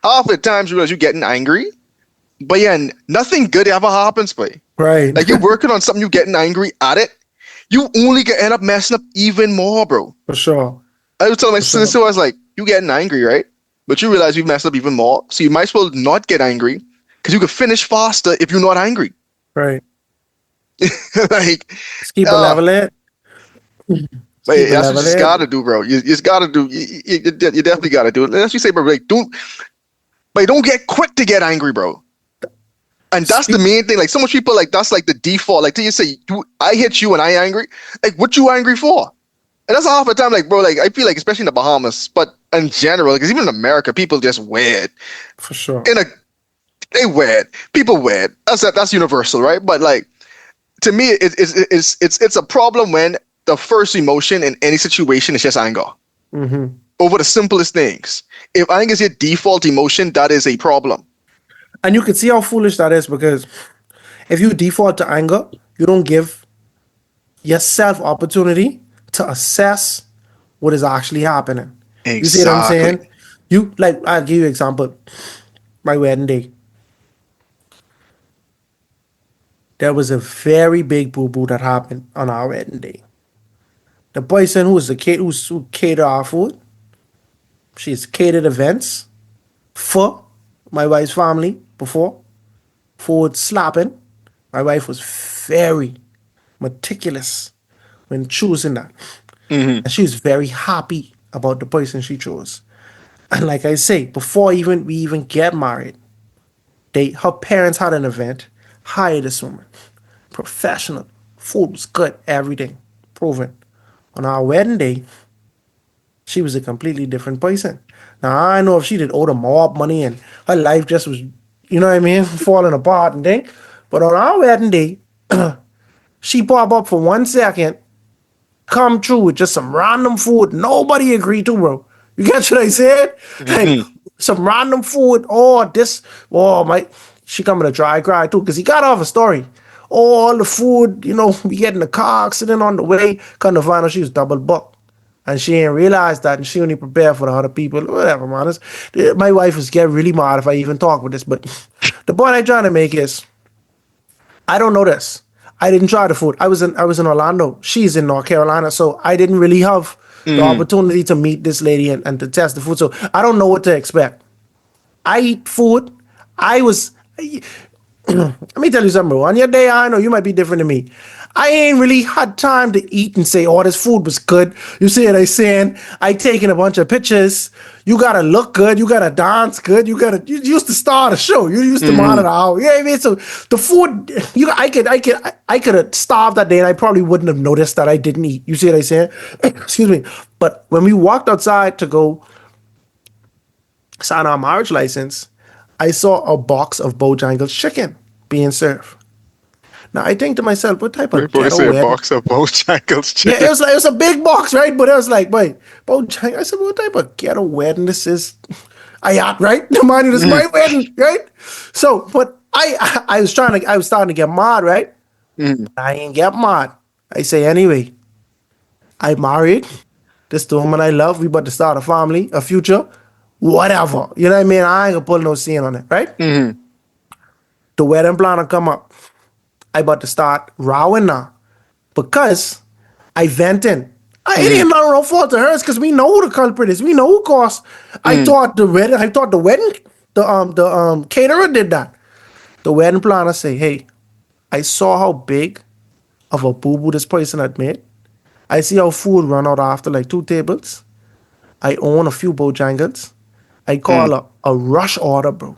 half the times you realize you're getting angry, but yeah, nothing good ever happens, boy.
Right.
Like you're working on something, you're getting angry at it, you only can end up messing up even more, bro.
For sure.
I was telling my
sure.
sister, I was like, you getting angry, right? But you realize you've messed up even more. So you might as well not get angry because you can finish faster if you're not angry.
Right.
Like,
Just keep it level it.
but that's what you just gotta do, bro. You just gotta do. You definitely gotta do it. That's what you say, bro. Like, don't get quick to get angry, bro. And that's the main thing. Like, so much people, like, that's like the default. Like, till you say, I hit you and I angry. Like, what you angry for? And that's half the time, like, bro, like, I feel like, especially in the Bahamas, but in general, because even in America, people just weird.
For sure.
They weird. People weird. That's universal, right? But like, to me, it's a problem when the first emotion in any situation is just anger over the simplest things. If anger is your default emotion, that is a problem.
And you can see how foolish that is because if you default to anger, you don't give yourself opportunity to assess what is actually happening.
Exactly.
You see what I'm saying? You like I'll give you an example. My wedding day. There was a very big boo-boo that happened on our wedding day. The person who catered our food, she's catered events for my wife's family before. Food slapping. My wife was very meticulous when choosing that. And she was very happy about the person she chose. And like I say, before we even get married, her parents had an event, hired this woman, professional, food was good, everything, proven. On our wedding day, she was a completely different person. Now I know if she did owe the mob money and her life just was, you know what I mean, falling apart and thing. But on our wedding day, she pop up for 1 second, come through with just some random food nobody agreed to, bro. You get what I said? Like
Mhm.
some random food. Oh, this. Oh, my. She coming to dry cry too, because he got off a story. Oh, all the food, we get in the car accident on the way. Come to find out she was double booked. And she ain't realized that, and she only prepared for the other people. Whatever, man. My wife is get really mad if I even talk with this. But the point I'm trying to make is, I don't know this. I didn't try the food. I was in Orlando. She's in North Carolina, so I didn't really have the
Mhm.
opportunity to meet this lady and to test the food. So I don't know what to expect. I eat food. I was let me tell you something, bro. On your day, I know you might be different than me. I ain't really had time to eat and say, "Oh, this food was good." You see what I saying? I taking a bunch of pictures. You gotta look good. You gotta dance good. You used to start a show. You used to monitor
Mhm.
how. Yeah, I mean, so the food. I could have starved that day, and I probably wouldn't have noticed that I didn't eat. You see what I saying? Excuse me. But when we walked outside to go sign our marriage license, I saw a box of Bojangles chicken being served. Now I think to myself, what type of
Before you
ghetto
say a
wedding?
box of Bojangles
Yeah,
chicken.
it was a big box, right? But I was like, wait, Bojangles. I said, what type of ghetto wedding this is? I got right. Mind you, this is
Mhm.
my wedding, right? So, but I was starting to get mad, right?
Mhm.
I ain't get mad. I say anyway, I married this the woman I love. We about to start a family, a future, whatever. You know what I mean? I ain't gonna pull no scene on it, right?
Mhm.
The wedding planner come up. I about to start rowing now because I venting. It
Mhm.
ain't no fault to hers because we know who the culprit is. We know who caused.
Mhm.
I thought the caterer did that. The wedding planner say, "Hey, I saw how big of a boo boo this person had made. I see how food run out after like 2 tables. I own a few Bojangles. I call
Mhm.
a rush order, bro,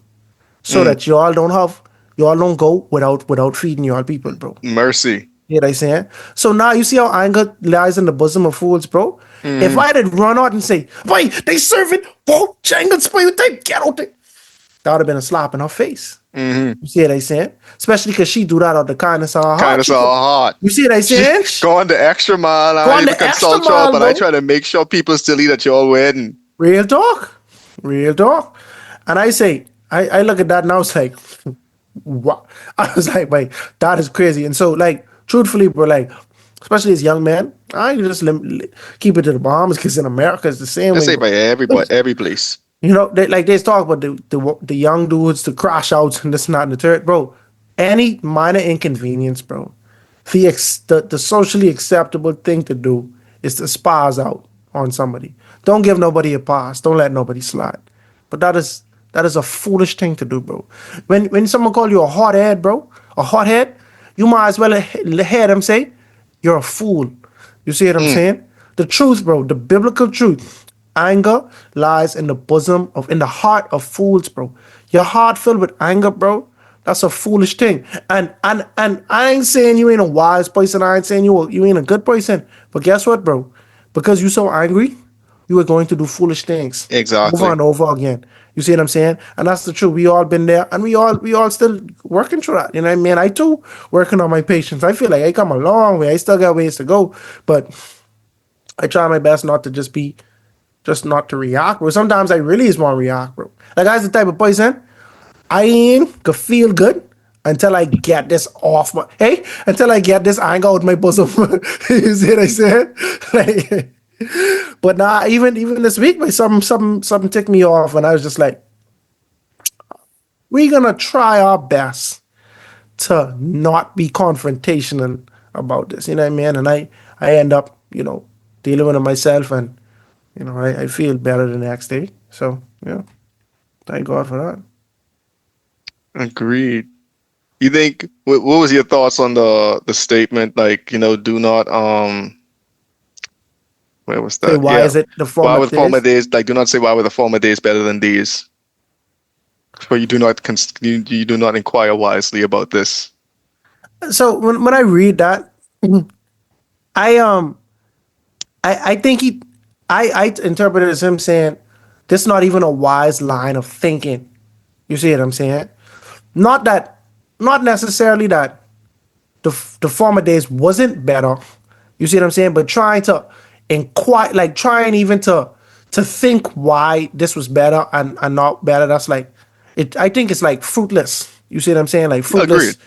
so
Mhm.
that y'all don't go without feeding y'all people, bro."
Mercy.
You know what I'm saying? So now you see how anger lies in the bosom of fools, bro. If
Mhm.
I had run out and say, "Boy, they serving Bojangles, boy, they get out there," that would have been a slap in her face.
Mhm.
You see what I'm saying? Especially because she do that out of the kindness of her
Kind
heart.
of so hot.
You see what I'm
She
saying?
going the extra mile. I
Go
don't
on
even
the extra
consult y'all,
mile,
but I
bro.
try to make sure people still eat at your wedding.
Real talk. Real talk. And I say, I look at that and I was like, what? I was like, wait, that is crazy. And so, like, truthfully, bro, like, especially as young men, I can just keep it to the bombs because in America it's the same
Let's
way,
say
bro.
by everybody, every place.
They talk about the young dudes, the crash outs, and this, and that, and the third, bro. Any minor inconvenience, bro. The socially acceptable thing to do is to spaz out on somebody. Don't give nobody a pass. Don't let nobody slide. But that is a foolish thing to do, bro. When someone call you a hothead, bro, a hothead, you might as well hear them say, "You're a fool." You see what I'm
Mm.
saying? The truth, bro, the biblical truth. Anger lies in the bosom in the heart of fools, bro. Your heart filled with anger, bro. That's a foolish thing. And I ain't saying you ain't a wise person. I ain't saying you ain't a good person. But guess what, bro? Because you're so angry, you are going to do foolish things over
Exactly.
and over again. You see what I'm saying? And that's the truth. We all been there, and we all still working through that. You know what I mean? I too working on my patience. I feel like I come a long way. I still got ways to go, but I try my best not to just not to react, bro. Sometimes I really just want to react, bro. Like I was the type of person I ain't could feel good until I get this off my until I get this anger out my bosom. You see what I said? Like, but nah, even this week, like something ticked me off, and I was just like, we're gonna try our best to not be confrontational about this. You know what I mean? And I end up, dealing with it myself, and I feel better the next day. So yeah, thank God for that.
Agreed. You think what was your thoughts on the statement like, do not where was
Say,
that?
why
Yeah.
is it the
Why
former
were the former
days?
days like do not say why were the former days better than these? For you do not you do not inquire wisely about this.
So when I read that, I I think I interpret it as him saying, this is not even a wise line of thinking. You see what I'm saying? Not that, not necessarily that the former days wasn't better. You see what I'm saying? But trying to inquire, like trying even to think why this was better and not better. That's like it. I think it's like fruitless. You see what I'm saying? Like
Agreed.
fruitless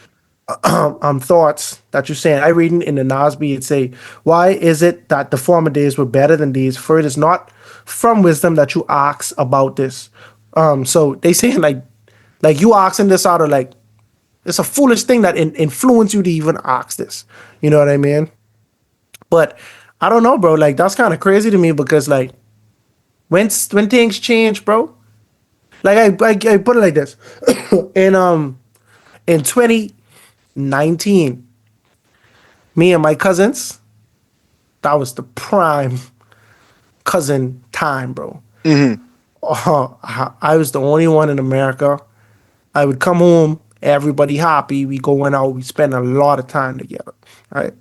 thoughts that you're saying. I read in the Nasby it say, why is it that the former days were better than these? For it is not from wisdom that you ask about this. So they saying like you asking this out of like it's a foolish thing that influence you to even ask this. You know what I mean? But I don't know, bro. Like that's kind of crazy to me because like when things change, bro. Like I put it like this, in 2019, me and my cousins, that was the prime cousin time, bro.
Mm-hmm.
I was the only one in America. I would come home, everybody happy. We going out, we spend a lot of time together. Right.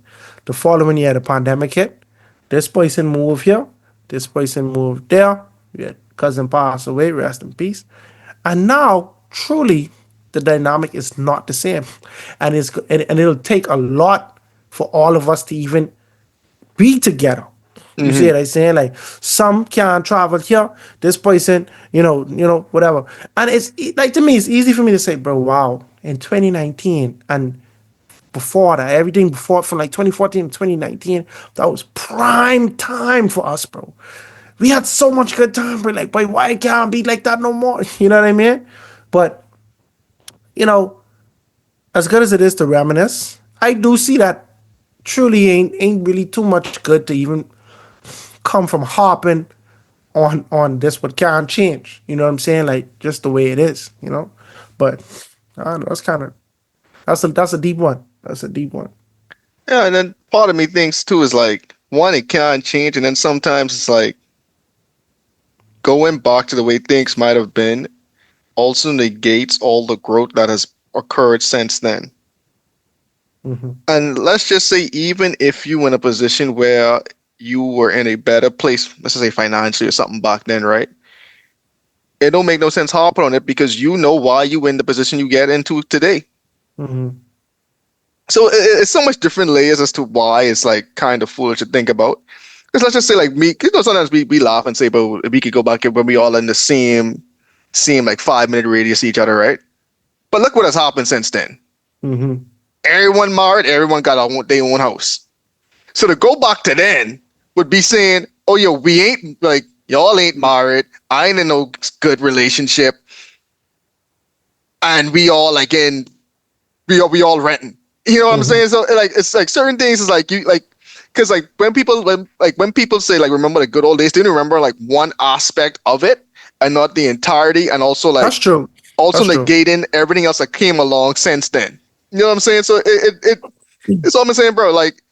The following year, the pandemic hit. This person moved here. This person moved there. We had cousin pass away, rest in peace. And now, truly, the dynamic is not the same, and it'll take a lot for all of us to even be together. You see
Mm-hmm.
what I'm saying? Like some can travel here, this person, whatever. And like to me, it's easy for me to say, bro, wow, in 2019 and before that, everything before from like 2014 to 2019, that was prime time for us, bro. We had so much good time, bro. Like, boy, why can't it be like that no more? You know what I mean? But, you know, as good as it is to reminisce, I do see that truly ain't really too much good to even come from harping on this what can't change. You know what I'm saying? Like just the way it is, you know? But I don't know, that's a deep one. That's a deep one.
Yeah, and then part of me thinks too is like one, it can't change, and then sometimes it's like going back to the way things might have been also negates all the growth that has occurred since then.
Hmm.
And let's just say, even if you were in a position where you were in a better place, let's just say financially or something back then, right? It don't make no sense harping on it because you know why you in the position you get into today.
Hmm.
So it's so much different layers as to why it's like kind of foolish to think about. Because let's just say like me, you know, sometimes we laugh and say, but we could go back when we all in the same like 5 minute radius each other, right? But look what has happened since then.
Hmm.
Everyone married, everyone got their own house. So to go back to then would be saying, oh yeah, we ain't like y'all ain't married. I ain't in no good relationship, and we all like in we all renting. You know what I'm
Hmm.
saying? So like it's like certain things is like you like because like when people say like remember the good old days, they don't remember like one aspect of it and not the entirety, and also
That's
like
true.
also
That's true.
negating everything else that came along since then. You know what I'm saying? So it's all I'm saying, bro. Like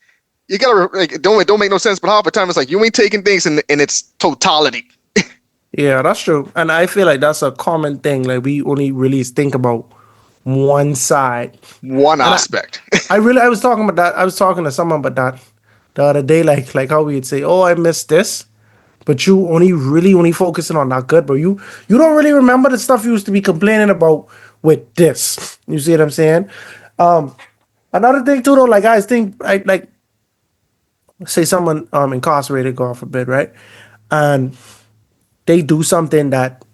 you gotta like it don't make no sense, but half the time it's like you ain't taking things in its totality.
Yeah, that's true. And I feel like that's a common thing. Like we only really think about one side.
One
And
aspect.
I was talking about that. I was talking to someone about that the other day, like how we'd say, "Oh, I missed this," but you only focusing on that good, but you don't really remember the stuff you used to be complaining about with this. You see what I'm saying? Um, Another thing too, though, like I think, like say someone incarcerated, God forbid, right, and they do something that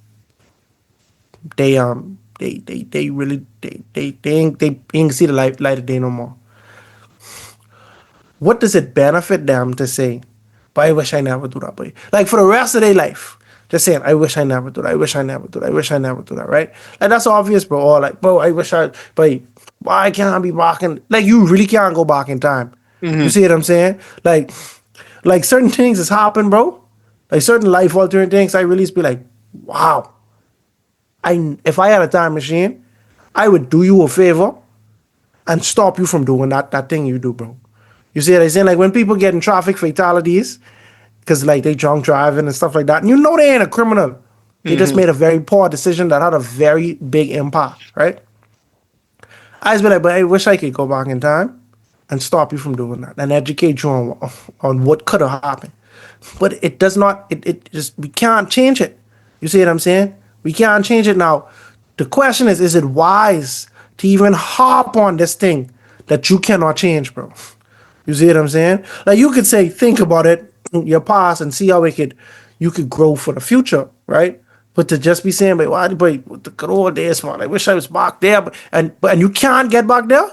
they really they ain't see the light of day no more. What does it benefit them to say, but I wish I never do that, boy? Like for the rest of their life, just saying, I wish I never do that, I wish I never do that, I wish I never do that, right? Like that's obvious, bro. Or like, bro, I wish I, but why can't I be back in? Like you really can't go back in time. You
Hmm.
see what I'm saying? Like certain things has happened, bro. Like certain life altering things, I really be like, wow. If I had a time machine, I would do you a favor and stop you from doing that thing you do, bro. You see what I'm saying? Like when people get in traffic fatalities, because like they drunk driving and stuff like that, and you know they ain't a criminal. They just
Hmm.
made a very poor decision that had a very big impact, right? I just be like, but I wish I could go back in time and stop you from doing that and educate you on what could have happened. but it does not. It just we can't change it. You see what I'm saying? We can't change it now. The question is it wise to even hop on this thing that you cannot change, bro? You see what I'm saying? Like you could say, think about it, your past, and see how you could grow for the future, right? But to just be saying, but why, but with the good old days, man, I wish I was back there, but you can't get back there.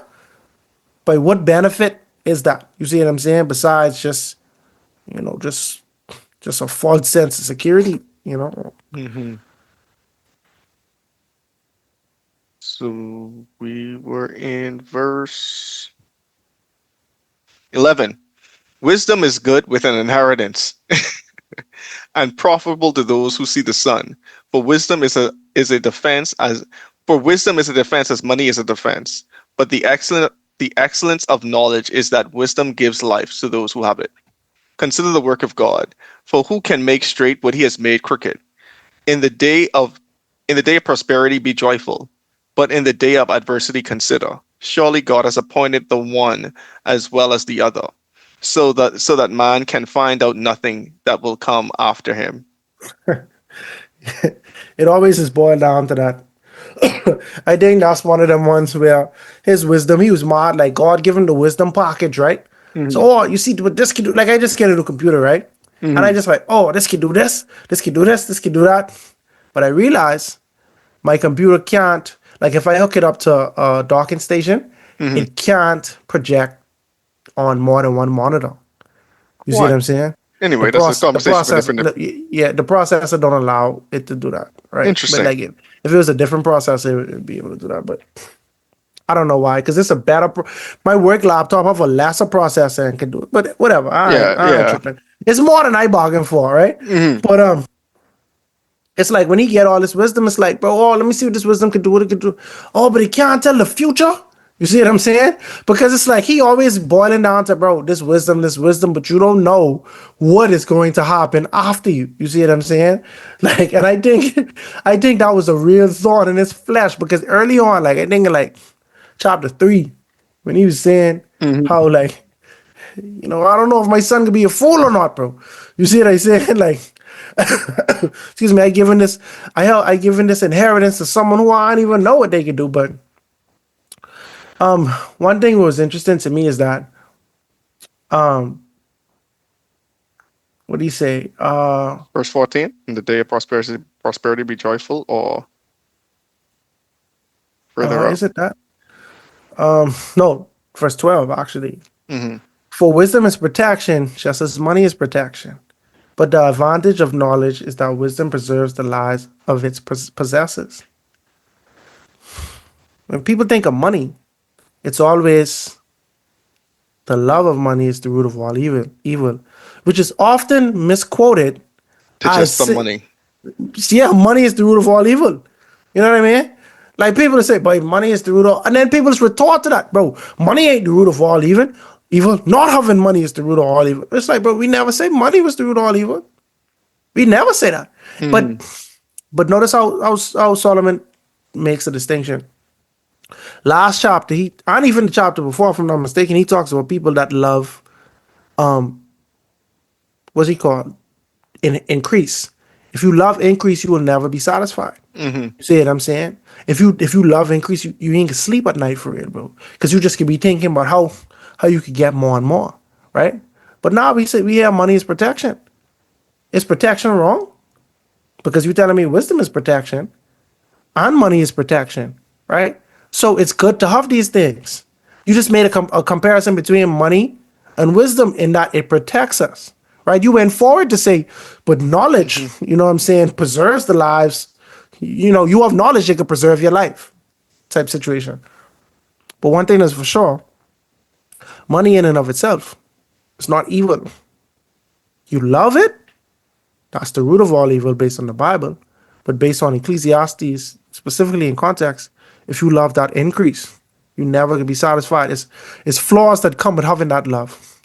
But what benefit is that? You see what I'm saying? Besides just just a false sense of security, you know.
Hmm. So we were in verse 11. Wisdom is good with an inheritance and profitable to those who see the sun. For wisdom is a defense as for wisdom is a defense as money is a defense. But the excellence of knowledge is that wisdom gives life to those who have it. Consider the work of God, for who can make straight what he has made crooked? In the day of in the day of prosperity be joyful, but in the day of adversity consider. Surely God has appointed the one as well as the other, so that man can find out nothing that will come after him.
It always is boiled down to that. I think that's one of them ones where his wisdom, he was smart, like God gave him the wisdom package, right? So,
Hmm.
oh, you see what this can do. Like I just get into a computer, right? And I
Hmm.
just like, oh, this can do this can do this can do that. But I realize my computer can't, like if I hook it up to a docking station,
Hmm.
it can't project on more than one monitor. You see what
Why?
I'm saying?
Anyway, that's a
The
conversation for
process,
different.
yeah, the processor don't allow it to do that, right? But
Interesting.
like if it was a different processor, it would be able to do that. But I don't know why, because it's a better. My work laptop have a lesser processor and can do it. But whatever,
Yeah,
I ain't
yeah.
tripping. It's more than I bargained for, right?
Hmm.
But it's like when he get all this wisdom, it's like, bro, oh, let me see what this wisdom can do, what it can do. Oh, but he can't tell the future. You see what I'm saying? Because it's like he always boiling down to, bro, this wisdom, but you don't know what is going to happen after you. You see what I'm saying? Like, and I think that was a real thought in his flesh because early on, like I think in like chapter 3, when he was saying
Hmm.
how like I don't know if my son could be a fool or not, bro. You see what I saying? Like, excuse me, I given this inheritance to someone who I don't even know what they could do. But one thing that was interesting to me is that um, what do you say?
Verse 14. In the day of prosperity be joyful, or further up.
Is it that? No, verse 12 actually.
Hmm.
For wisdom is protection, just as money is protection. But the advantage of knowledge is that wisdom preserves the lives of its possessors. When people think of money, it's always the love of money is the root of all evil, which is often misquoted
To just
as
some money.
yeah, money is the root of all evil. You know what I mean? Like people say, but money is the root of, and then people just retort to that, bro. Money ain't the root of all evil. Evil, not having money is the root of all evil. It's like, bro, we never say money was the root of all evil. We never say that. But
Hmm.
but notice how Solomon makes a distinction. Last chapter, and even the chapter before, if I'm not mistaken, he talks about people that love um what's he called? Increase. If you love increase, you will never be satisfied.
Hmm.
You see what I'm saying? If you love increase, you ain't gonna sleep at night for real, bro. Because you just could be thinking about how you could get more and more, right? But now we say we have money is protection. Is protection wrong? Because you telling me wisdom is protection and money is protection, right? So it's good to have these things. You just made a comparison between money and wisdom in that it protects us, right? You went forward to say, but knowledge,
Hmm.
you know what I'm saying, preserves the lives. You have knowledge that could preserve your life type situation. But one thing is for sure, money in and of itself is not evil. You love it, that's the root of all evil based on the Bible. But based on Ecclesiastes, specifically in context, if you love that increase, you never can be satisfied. It's flaws that come with having that love.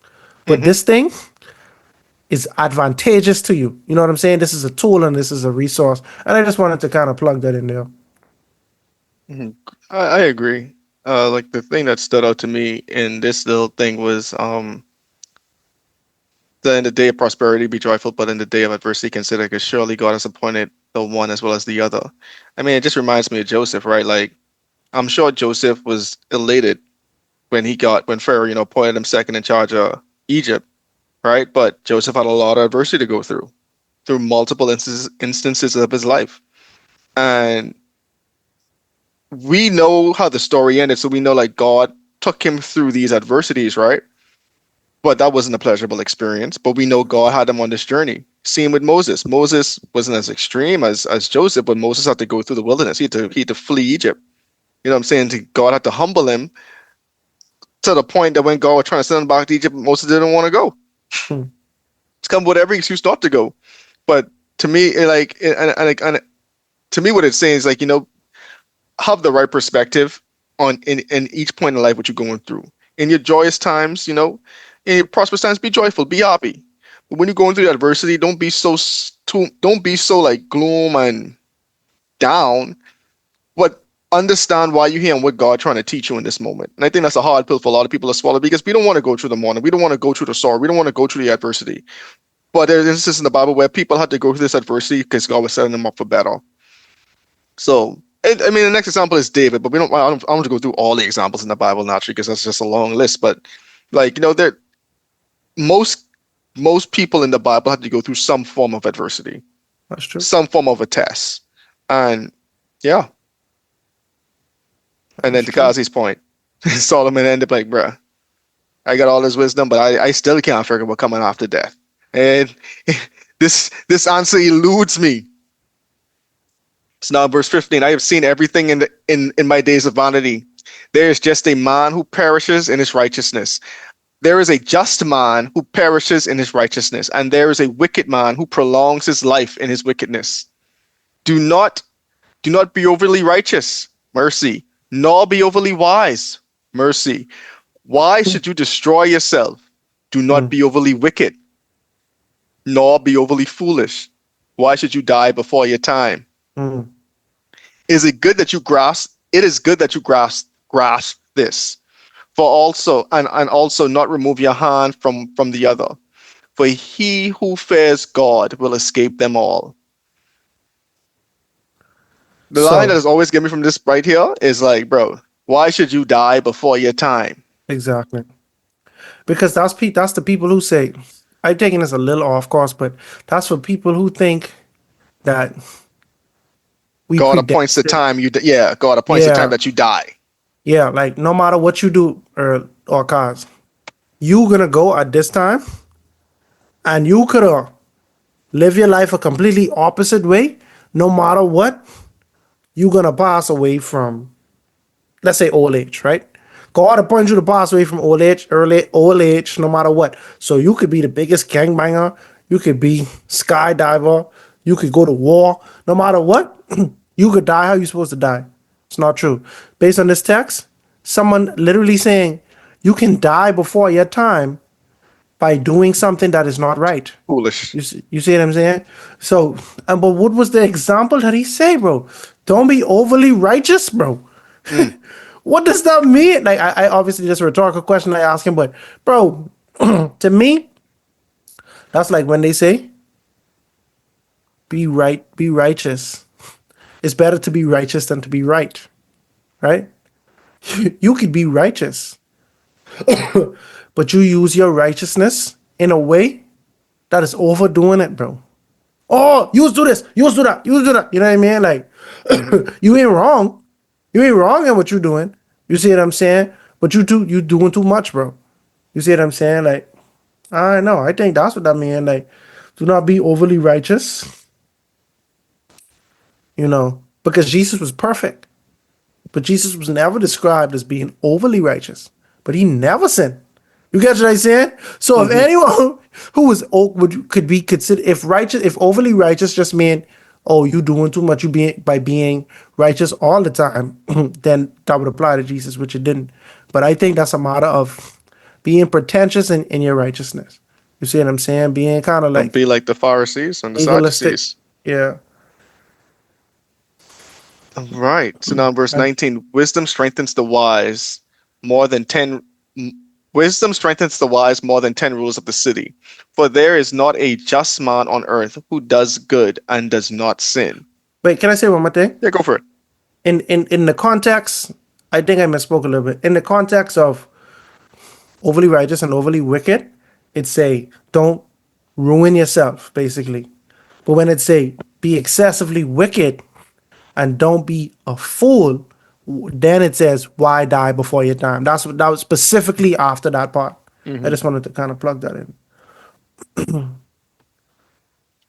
But
Hmm.
this thing is advantageous to you. You know what I'm saying? This is a tool and this is a resource. And I just wanted to kind of plug that in there.
Hmm. I agree. Like the thing that stood out to me in this little thing was That in the day of prosperity be joyful, but in the day of adversity consider, because surely God has appointed the one as well as the other. I mean, it just reminds me of Joseph, right? Like, I'm sure Joseph was elated when Pharaoh, appointed him second in charge of Egypt, right? But Joseph had a lot of adversity to go through multiple instances of his life. And we know how the story ended, so we know like God took him through these adversities, right? But that wasn't a pleasurable experience. But we know God had him on this journey. Same with Moses. Moses wasn't as extreme as Joseph, but Moses had to go through the wilderness. He had to flee Egypt. You know what I'm saying? God had to humble him to the point that when God was trying to send him back to Egypt, Moses didn't want to go.
Hmm.
It's come with every excuse not to go. But to me, to me, what it's saying is like, have the right perspective in each point in life what you're going through. In your joyous times, in your prosperous times, be joyful, be happy. But when you're going through adversity, don't be so like gloom and down. But understand why you're here and what God trying to teach you in this moment. And I think that's a hard pill for a lot of people to swallow because we don't want to go through the mourning, we don't want to go through the sorrow, we don't want to go through the adversity. But there's instances in the Bible where people had to go through this adversity because God was setting them up for better. So, I mean, the next example is David, but I don't want to go through all the examples in the Bible naturally because that's just a long list. But like, there most people in the Bible have to go through some form of adversity,
That's true.
some form of a test, and yeah. And then
That's
to
true.
Kazi's point, Solomon ended up like, bruh, I got all this wisdom, but I still can't figure out what coming after death. And this answer eludes me. So now verse 15, I have seen everything in my days of vanity. There is just a man who perishes in his righteousness. There is a just man who perishes in his righteousness, and there is a wicked man who prolongs his life in his wickedness. Do not be overly righteous, mercy, nor be overly wise, mercy. Why should you destroy yourself? Do not
Hmm.
be overly wicked, nor be overly foolish. Why should you die before your time?
Hmm.
Is it good that you grasp? It is good that you grasp this. For also and also not remove your hand from the other. For he who fears God will escape them all. The line that
So
has always given me from this right here is like, bro, why should you die before your time?
exactly, because that's the people who say, I'm taking this a little off course, but that's for people who think that we
God appoints the
predestined.
time God appoints the time
Yeah,
that you die.
yeah. Like no matter what you do or cause, you gonna go at this time, and you could live your life a completely opposite way. No matter what, you gonna pass away from, let's say, old age, right? God appoints you to pass away from old age, early old age, no matter what. So you could be the biggest gangbanger, you could be skydiver, you could go to war, no matter what, you could die how you're supposed to die. It's not true. Based on this text, someone literally saying you can die before your time by doing something that is not right.
Foolish.
You see what I'm saying? So, but what was the example that he say, bro? Don't be overly righteous, bro.
Mm.
What does that mean? Like, I obviously just a rhetorical question I ask him, but bro, to me, that's like when they say, be righteous. It's better to be righteous than to be right, right? You could be righteous, but you use your righteousness in a way that is overdoing it, bro. Oh, you do this, you do that, you do that. You know what I mean? Like, you ain't wrong. You ain't wrong in what you're doing. You see what I'm saying? But you doing too much, bro. You see what I'm saying? Like, I know. I think that's what I mean. Like, do not be overly righteous, because Jesus was perfect. But Jesus was never described as being overly righteous. But he never sinned. You get what I'm saying? So if
Hmm.
anyone who was could be considered, if overly righteous just mean, oh, you doing too much, you being righteous all the time, then that would apply to Jesus, which it didn't. But I think that's a matter of being pretentious in your righteousness. You see what I'm saying? Being kind of
Don't
like
be like the Pharisees and the
legalistic.
Sadducees.
Yeah.
All right. So now in verse
I-
19, wisdom strengthens the wise more than Wisdom strengthens the wise more than 10 rulers of the city. For there is not a just man on earth who does good and does not sin.
Wait, can I say one more thing?
Yeah, go for it.
In the context, I think I misspoke a little bit. In the context of overly righteous and overly wicked, it's say don't ruin yourself, basically. But when it say be excessively wicked and don't be a fool, then it says why die before your time. That was specifically after that part. I
Mhm.
just wanted to kind of plug that in.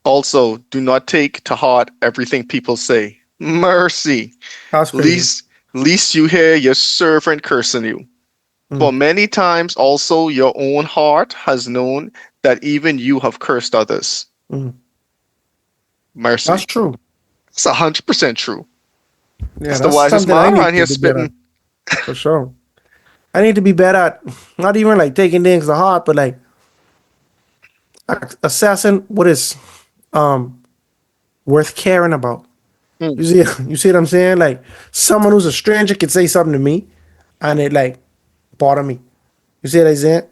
Also, do not take to heart everything people say. Mercy.
That's crazy.
Least you hear your servant cursing you. For
Mm,
many times also your own heart has known that even you have cursed others.
mm. That's
Mercy.
true.
It's 100% true.
Yeah,
That's the
that's
wisest
something I
man
need
around
to
here
do better at,
spitting.
for sure. I need to be better at not even like taking things to heart, but like assessing what is um worth caring about.
Mm,
You see what I'm saying? Like someone who's a stranger could say something to me and it like bother me. You see what I'm saying?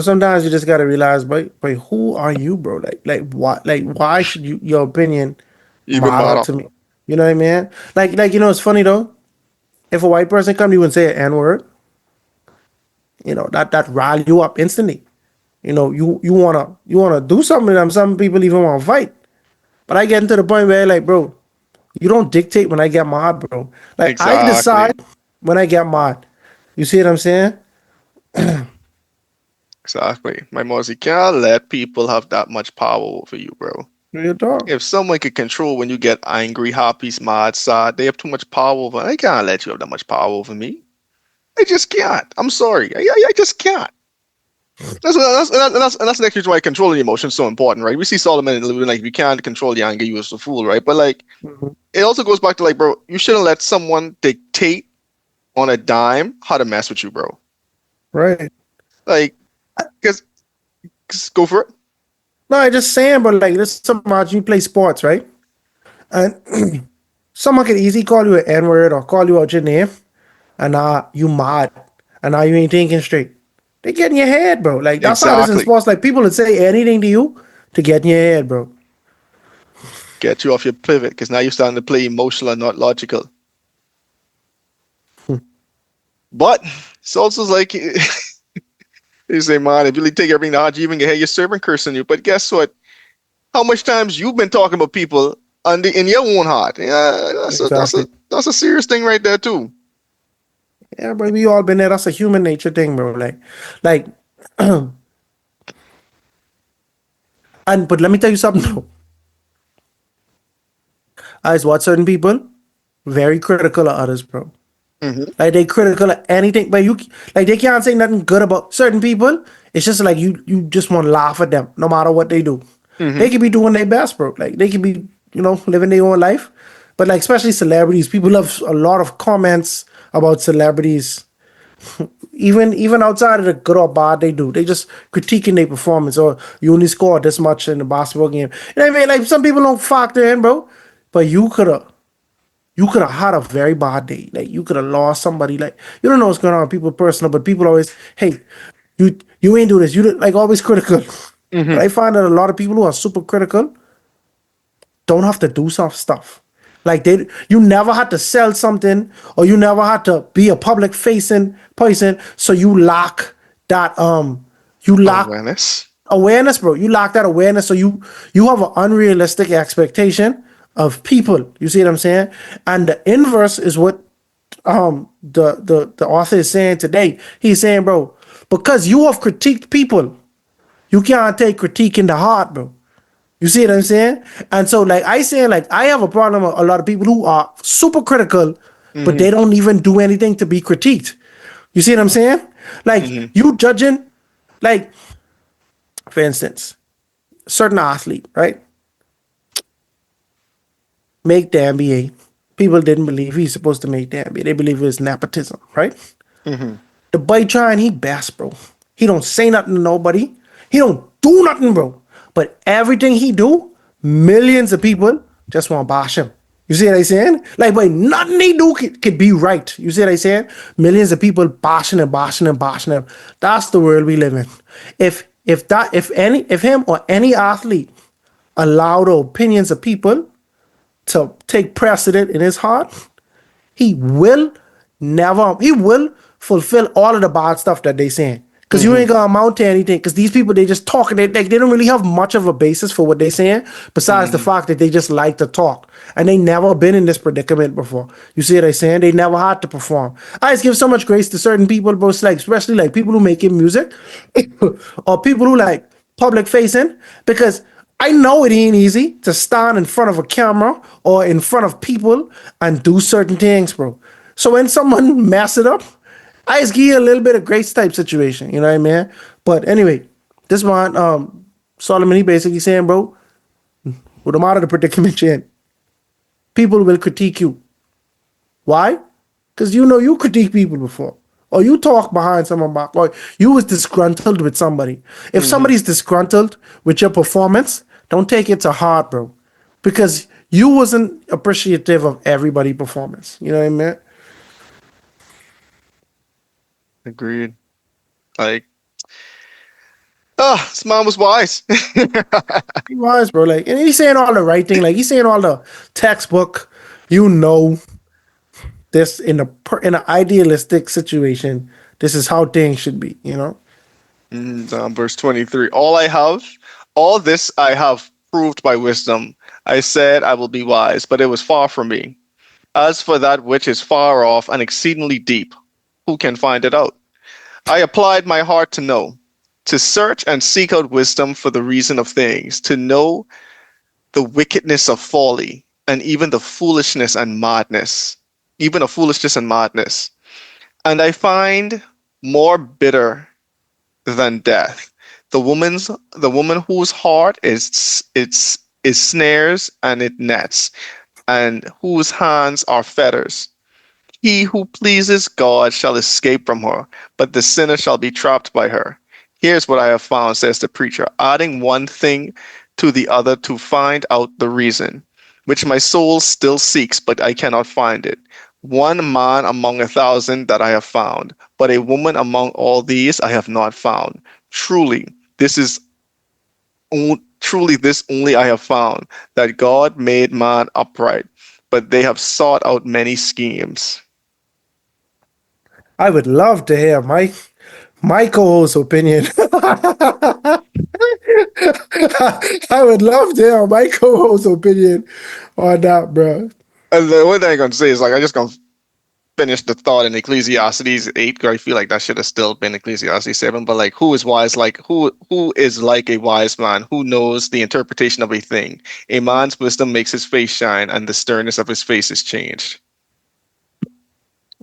Sometimes you just gotta realize, but who are you, bro? Why should your opinion
even
matter
matter.
to me? You know what I mean? It's funny though. If a white person come to you and say an N word, that rile you up instantly. You wanna do something to them. Some people even wanna fight. But I get into the point where like, bro, you don't dictate when I get mad, bro. Like I
Exactly.
decide when I get mad. You see what I'm saying?
Exactly. My Mose, you can't let people have that much power over you, bro.
Real talk.
If someone could control when you get angry, happy, mad, sad, they have too much power over. I can't let you have that much power over me. I just can't. I'm sorry. I just can't. That's the next reason why controlling emotions is so important, right? We see Solomon alluding like if you can't control the anger, you was a fool, right? But like
Mhm.
it also goes back to like, bro, you shouldn't let someone dictate on a dime how to mess with you, bro.
Right.
Like, cause go for it.
No, I just saying, but like this imagine you play sports, right? And someone could easily call you an N-word or call you out your name, and you mad, and now you ain't thinking straight. They get in your head, bro. Like that's how it is in
Exactly.
sports. Like people would say anything to you to get in your head, bro.
Get you off your pivot, because now you're starting to play emotional and not logical. But it's also like you say, man, if you really take everything to heart, you even hear your servant cursing you. But guess what? How much times you've been talking about people in your own heart? Yeah,
Exactly.
that's a serious thing right there too.
Yeah, but we all been there. That's a human nature thing, bro. Like, and but let me tell you something though. As what certain people very critical of others, bro.
Hmm.
Like they critical of anything, but like they can't say nothing good about certain people. It's just like you just want to laugh at them no matter what they do.
Hmm.
They could be doing their best, bro. Like they could be living their own life, but like especially celebrities, people have a lot of comments about celebrities. Even outside of the good or bad they do, they just critiquing their performance. Or you only scored this much in the basketball game. You know what I mean? Like some people don't factor in, bro. But you could have had a very bad day. Like you could have lost somebody. Like you don't know what's going on with people personal, but people always, hey, you ain't do this. Like always critical. But
Hmm.
I find that a lot of people who are super critical don't have to do some stuff. Like you never had to sell something, or you never had to be a public facing person. So that you lack
Awareness.
awareness, bro. You lack that awareness, so you have an unrealistic expectation of people. You see what I'm saying? And the inverse is what the author is saying today. He's saying, bro, because you have critiqued people, you can't take critique in the heart, bro. You see what I'm saying? And so, like I say, like I have a problem with a lot of people who are super critical, but
Hmm.
they don't even do anything to be critiqued. You see what I'm saying? Like
Hmm.
you judging, like for instance, certain athlete, right? Make the NBA. People didn't believe he's supposed to make the NBA. They believe it was nepotism, right?
Hmm.
The boy trying he best, bro. He don't say nothing to nobody. He don't do nothing, bro. But everything he do, millions of people just want to bash him. You see what I'm saying? Like, boy, nothing they do could be right. You see what I'm saying? Millions of people bashing and bashing and bashing him. That's the world we live in. If him or any athlete allow the opinions of people to take precedent in his heart, he will he will fulfill all of the bad stuff that they saying. Because you ain't gonna amount to anything. Because these people, they just talking. They don't really have much of a basis for what they saying, besides the fact that they just like to talk. And they never been in this predicament before. You see what I'm saying? They never had to perform. I just give so much grace to certain people, bro. Like, especially like people who making music or people who like public facing. Because I know it ain't easy to stand in front of a camera or in front of people and do certain things, bro. So when someone mess it up, I just give you a little bit of grace type situation, you know what I mean? But anyway, this one, Solomon, he basically saying, bro, with the amount of the predicament you're in, people will critique you. Why? Because you know you critique people before. Or you talk behind someone back. Or you was disgruntled with somebody. If somebody's disgruntled with your performance, don't take it to heart, bro. Because you wasn't appreciative of everybody's performance. You know what I mean?
Agreed. Like, this man was wise.
He was, bro. Like, and he's saying all the right thing. Like, he's saying all the textbook, you know, this in an idealistic situation, this is how things should be, you know?
Verse 23. All this I have proved by wisdom. I said I will be wise, but it was far from me. As for that which is far off and exceedingly deep, who can find it out? I applied my heart to know, to search and seek out wisdom for the reason of things, to know the wickedness of folly, and even the foolishness and madness, even of foolishness and madness. And I find more bitter than death. The woman whose heart is snares and it nets, and whose hands are fetters. He who pleases God shall escape from her, but the sinner shall be trapped by her. Here's what I have found, says the preacher, adding one thing to the other to find out the reason, which my soul still seeks, but I cannot find it. One man among 1,000 that I have found, but a woman among all these I have not found. Truly, this only I have found, that God made man upright, but they have sought out many schemes.
I would love to hear my co-host's opinion. I would love to hear my co-host's opinion on that, bro.
And the only thing I'm going to say is, like, I just going to finish the thought in Ecclesiastes 8, because I feel like that should have still been Ecclesiastes 7. But, like, who is wise? Like, who is like a wise man? Who knows the interpretation of a thing? A man's wisdom makes his face shine, and the sternness of his face is changed.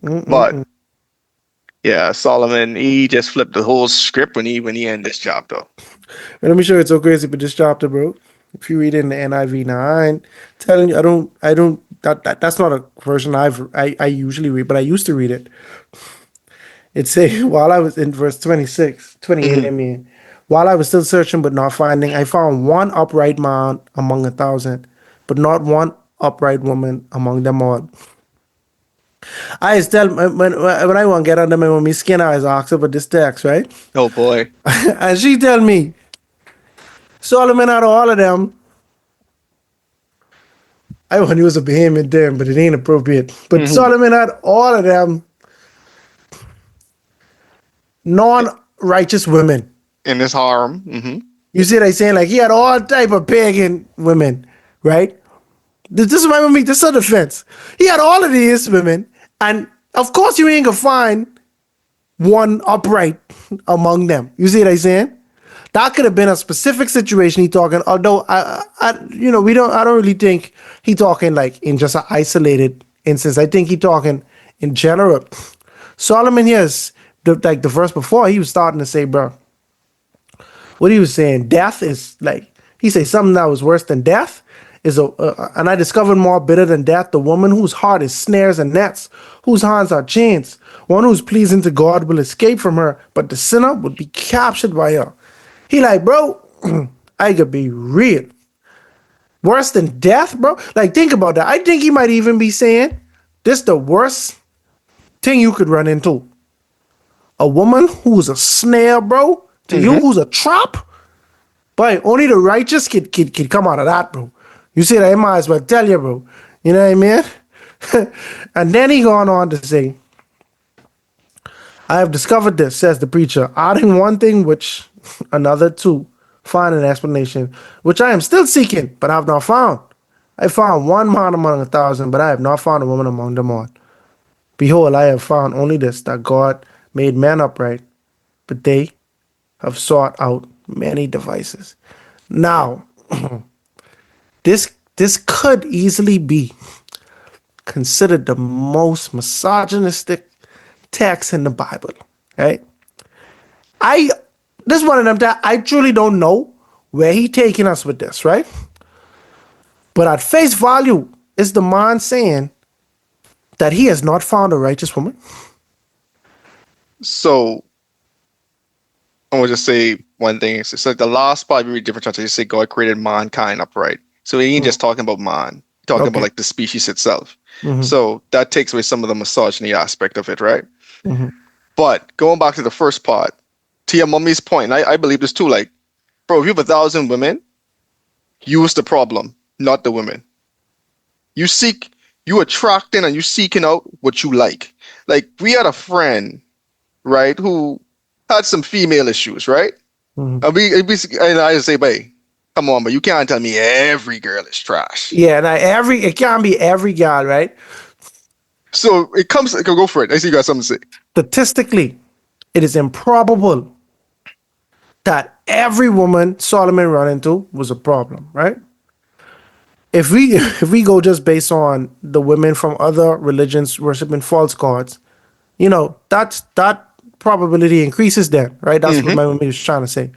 But yeah, Solomon, he just flipped the whole script when he ended this chapter.
Let me show you it's so crazy with this chapter, bro. If you read it in the NIV, now I ain't telling you, I don't. That's not a version I usually read, but I used to read it. It say while I was in verse 28, I mean, while I was still searching but not finding, I found one upright man among 1,000, but not one upright woman among them all. I just tell when I want to get under my mommy's skin, I always ask about this text, right?
Oh boy.
And she tell me, Solomon out of all of them, I want to use a behemoth term, but it ain't appropriate. But Solomon had all of them non-righteous women.
In his harem.
You see what I'm saying? Like, he had all type of pagan women, right? This is my mommy, this is a defense. He had all of these women, and of course you ain't gonna find one upright among them. You see what I'm saying? That could have been a specific situation he talking, although I don't really think he talking like in just an isolated instance. I think he talking in general. Solomon, yes, the verse before, he was starting to say, bro, what he was saying, death is like, he said something that was worse than death is and I discovered more bitter than death, the woman whose heart is snares and nets, whose hands are chains. One who's pleasing to God will escape from her, but the sinner would be captured by her. He like, bro, I could be real. Worse than death, bro? Like, think about that. I think he might even be saying this the worst thing you could run into. A woman who's a snare, bro, to you, who's a trap. But only the righteous can come out of that, bro. You see that? I might as well tell you, bro. You know what I mean? And then he gone on to say, I have discovered this, says the preacher, adding one thing which another two find an explanation, which I am still seeking, but I have not found. I found one man among 1,000, but I have not found a woman among them all. Behold, I have found only this, that God made man upright, but they have sought out many devices. Now, this could easily be considered the most misogynistic text in the Bible, right? This is one of them that I truly don't know where he taking us with this, right? But at face value, is the man saying that he has not found a righteous woman?
So I want to just say one thing. It's like the last part, we read different translations say God created mankind upright. So he ain't just talking about man, talking about like the species itself. So that takes away some of the misogyny aspect of it, right? But going back to the first part, to your mummy's point, I believe this too. Like, bro, if you have 1,000 women, you is the problem, not the women. You attracting and you seeking out what you like. Like, we had a friend, right, who had some female issues, right? And I just say, babe, come on, but you can't tell me every girl is trash.
Yeah, it can't be every guy, right?
So it comes, go for it. I see you got something to say.
Statistically, it is improbable that every woman Solomon run into was a problem, right? If we go just based on the women from other religions worshiping false gods, that probability increases then, right? That's what my mom was trying to say.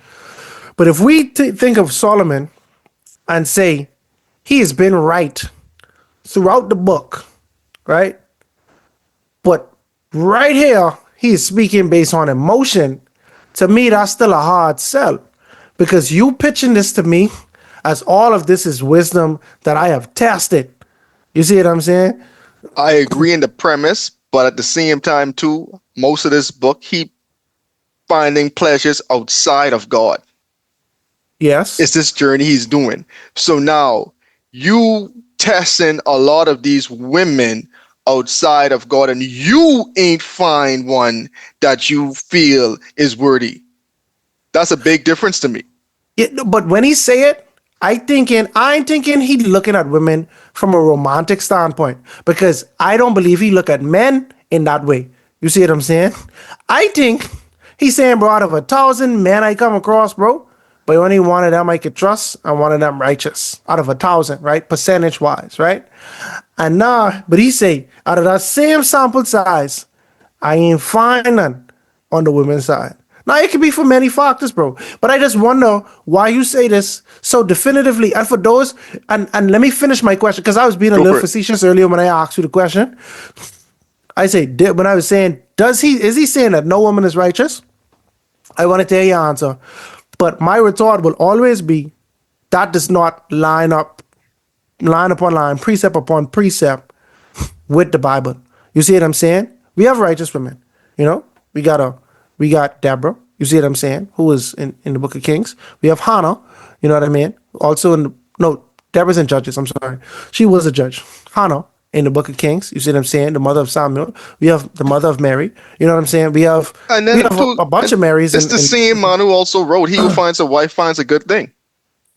But if we think of Solomon and say he has been right throughout the book, right? But right here, he is speaking based on emotion. To me, that's still a hard sell, because you pitching this to me as all of this is wisdom that I have tested. You see what I'm saying?
I agree in the premise, but at the same time too, most of this book, he finding pleasures outside of God.
Yes.
It's this journey he's doing. So now you testing a lot of these women outside of God, and you ain't find one that you feel is worthy. That's a big difference to me.
Yeah, but when he say it, I ain't thinking he looking at women from a romantic standpoint, because I don't believe he look at men in that way. You see what I'm saying? I think he's saying, bro, out of 1,000 men I come across, bro, but only one of them I could trust and one of them righteous out of 1,000, right? Percentage wise, right? And now, but he say, out of that same sample size, I ain't find none on the women's side. Now, it could be for many factors, bro. But I just wonder why you say this so definitively. And for those, and let me finish my question, because I was being a little facetious earlier when I asked you the question. I say, when I was saying, is he saying that no woman is righteous? I want to hear your answer. But my retort will always be, that does not line upon line, precept upon precept with the Bible. You see what I'm saying? We have righteous women. We got Deborah. You see what I'm saying? Who is in the Book of Kings. We have Hannah. You know what I mean? Also Deborah's in Judges. I'm sorry. She was a judge. Hannah in the Book of Kings. You see what I'm saying? The mother of Samuel. We have the mother of Mary. You know what I'm saying? We have a bunch of Marys.
It's the same man who also wrote, he who finds a wife finds a good thing.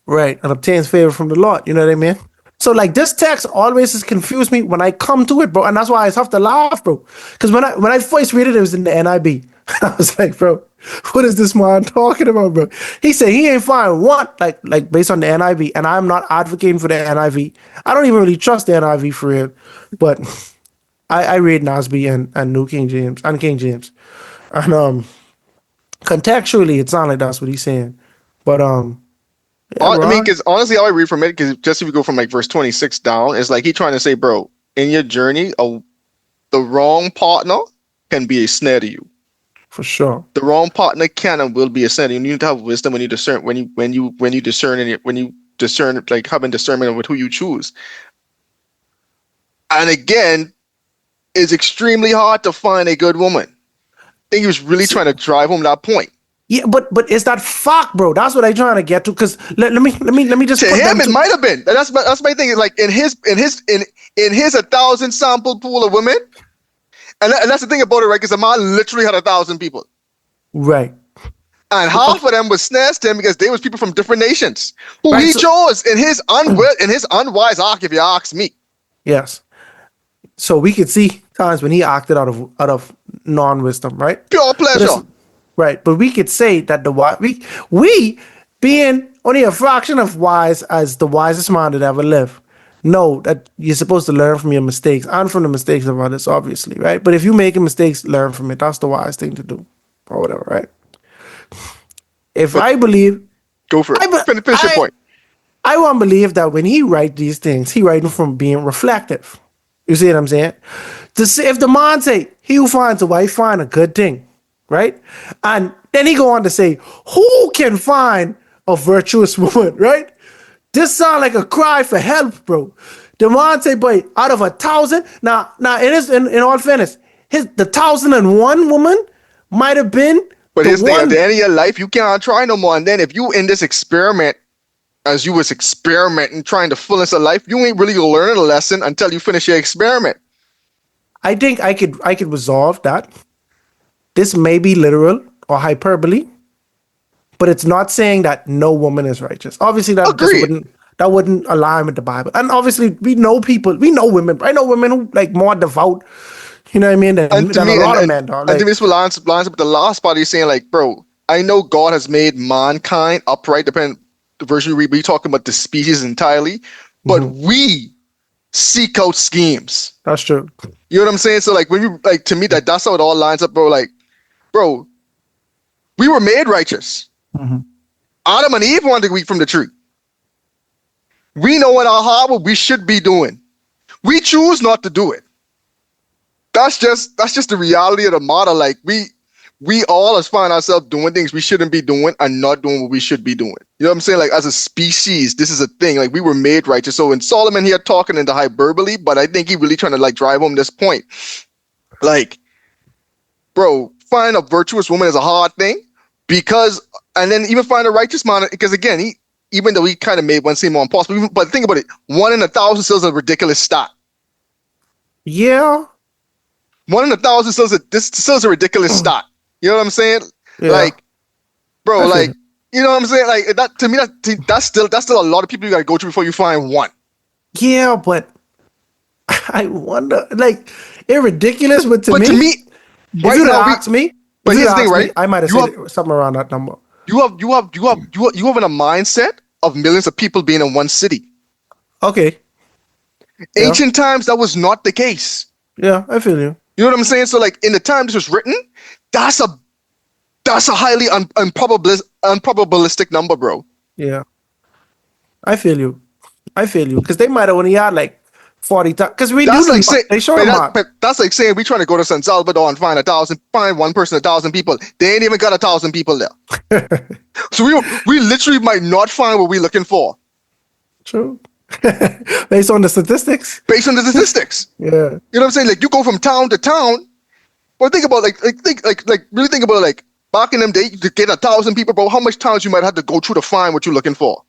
Right. And obtains favor from the Lord. You know what I mean? So like this text always has confused me when I come to it, bro. And that's why I have to laugh, bro. Because when I first read it, it was in the NIV. I was like, bro, what is this man talking about, bro? He said he ain't find one, like based on the NIV. And I'm not advocating for the NIV. I don't even really trust the NIV for real. But I read NASB and New King James and King James. And contextually, it sounds like that's what he's saying. But
yeah, I mean, because honestly, all I read from it, because just if you go from like verse 26 down, it's like he trying to say, bro, in your journey, the wrong partner can be a snare to you.
For sure,
the wrong partner can and will be a snare. You need to have wisdom when you discern when you discern and when you having discernment with who you choose. And again, it's extremely hard to find a good woman. I think he was really trying to drive home that point.
Yeah, but it's that fuck, bro. That's what I'm trying to get to. Because let me just
to him it might have been. That's my thing. Is like in his 1,000 sample pool of women, and that's the thing about it, right? Because the man literally had 1,000 people,
right?
And half of them was snatched him because they was people from different nations who he chose in his unwise act, if you ask me.
Yes. So we could see times when he acted out of non-wisdom, right?
Pure pleasure.
Right, but we could say that we being only a fraction of wise as the wisest man that ever lived, know that you're supposed to learn from your mistakes and from the mistakes of others, obviously, right? But if you're making mistakes, learn from it. That's the wise thing to do, or whatever, right? I believe,
go for it. Finish your point.
I want to believe that when he write these things, he writing from being reflective. You see what I'm saying? To see if the man say he who finds a wife find a good thing. Right? And then he go on to say, who can find a virtuous woman, right? This sound like a cry for help, bro. The man say, boy, out of 1,000, now in all fairness, the 1,001 woman might have been
but at the end of your life, you can't try no more. And then if you in this experiment, as you was experimenting, trying to fullness of life, you ain't really learning a lesson until you finish your experiment.
I think I could resolve that. This may be literal or hyperbole, but it's not saying that no woman is righteous. Obviously, that wouldn't align with the Bible. And obviously, we know women. I know women who like more devout, you know what I mean, than a lot of men.
And to me, this lines up with the last part. He's saying, like, bro, I know God has made mankind upright, depending the version you read, we talking about the species entirely, but we seek out schemes.
That's true.
You know what I'm saying? So, like, when you like, to me, that's how it all lines up, bro. Like, bro, we were made righteous. Adam and Eve wanted to eat from the tree. We know in our heart what we should be doing. We choose not to do it. That's just the reality of the matter. Like we all find ourselves doing things we shouldn't be doing and not doing what we should be doing. You know what I'm saying? Like as a species, this is a thing. Like we were made righteous. So in Solomon here talking into hyperbole, but I think he really trying to like drive home this point. Like, bro, find a virtuous woman is a hard thing and then even find a righteous man, because again, even though he kind of made one seem more impossible, but think about it, 1 in 1,000 still is a ridiculous stat.
Yeah.
1 in 1,000 still is a ridiculous stat. You know what I'm saying?
Yeah.
Like, bro, like, you know what I'm saying? Like that to me, that's still a lot of people you gotta go through before you find one.
Yeah, but I wonder, like, it's ridiculous, but to me, if
right
you'd
now,
asked me,
but here's the thing, right?
I might have said something around that number.
You have in a mindset of millions of people being in one city.
Okay.
Ancient times, that was not the case.
Yeah, I feel you.
You know what I'm saying? So, like, in the time this was written, that's a highly unprobabilistic number, bro.
Yeah. I feel you. Because they might have only had like 40 times. Because we
that's
do
like say,
they show them
but that's like saying we trying to go to San Salvador and find one person, 1,000 people. They ain't even got 1,000 people there. So we literally might not find what we're looking for.
True. Based on the statistics.
Yeah.
You know
what I'm saying? Like you go from town to town. But think about really think about like back in them days to get 1,000 people, bro. How much times you might have to go through to find what you're looking for?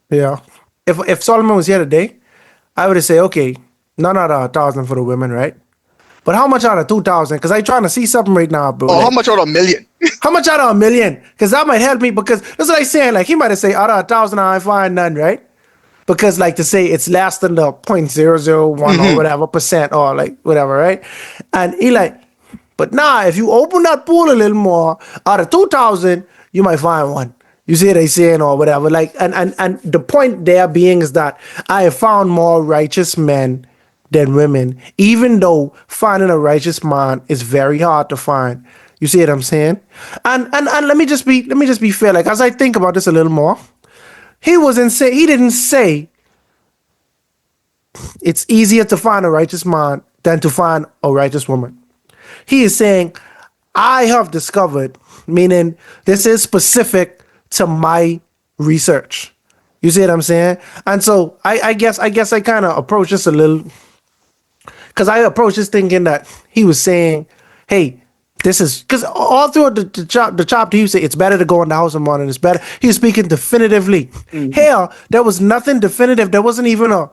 Yeah. If Solomon was here today, I would say, okay, none out of 1,000 for the women, right? But how much out of 2,000? Because I'm trying to see something right now, bro.
Oh, like, how much out of 1,000,000?
How much out of 1,000,000? Because that might help me. Because that's what I'm saying. Like he might have said, out of 1,000, I find none, right? Because like to say it's less than the 0.001 or whatever percent or like whatever, right? And he like, but nah, if you open that pool a little more, out of 2,000, you might find one. You see what I'm saying or whatever. Like, and the point there being is that I have found more righteous men than women, even though finding a righteous man is very hard to find. You see what I'm saying? And let me just be fair. Like as I think about this a little more, he didn't say it's easier to find a righteous man than to find a righteous woman. He is saying, I have discovered, meaning this is specific to my research, You see what I'm saying? And so I guess I kind of approach this a little because I approached this thinking that he was saying, "Hey, this is," because all throughout the chapter he was saying it's better to go in the house of mourning. It's better. He was speaking definitively.
Mhm.
Here, there was nothing definitive. There wasn't even a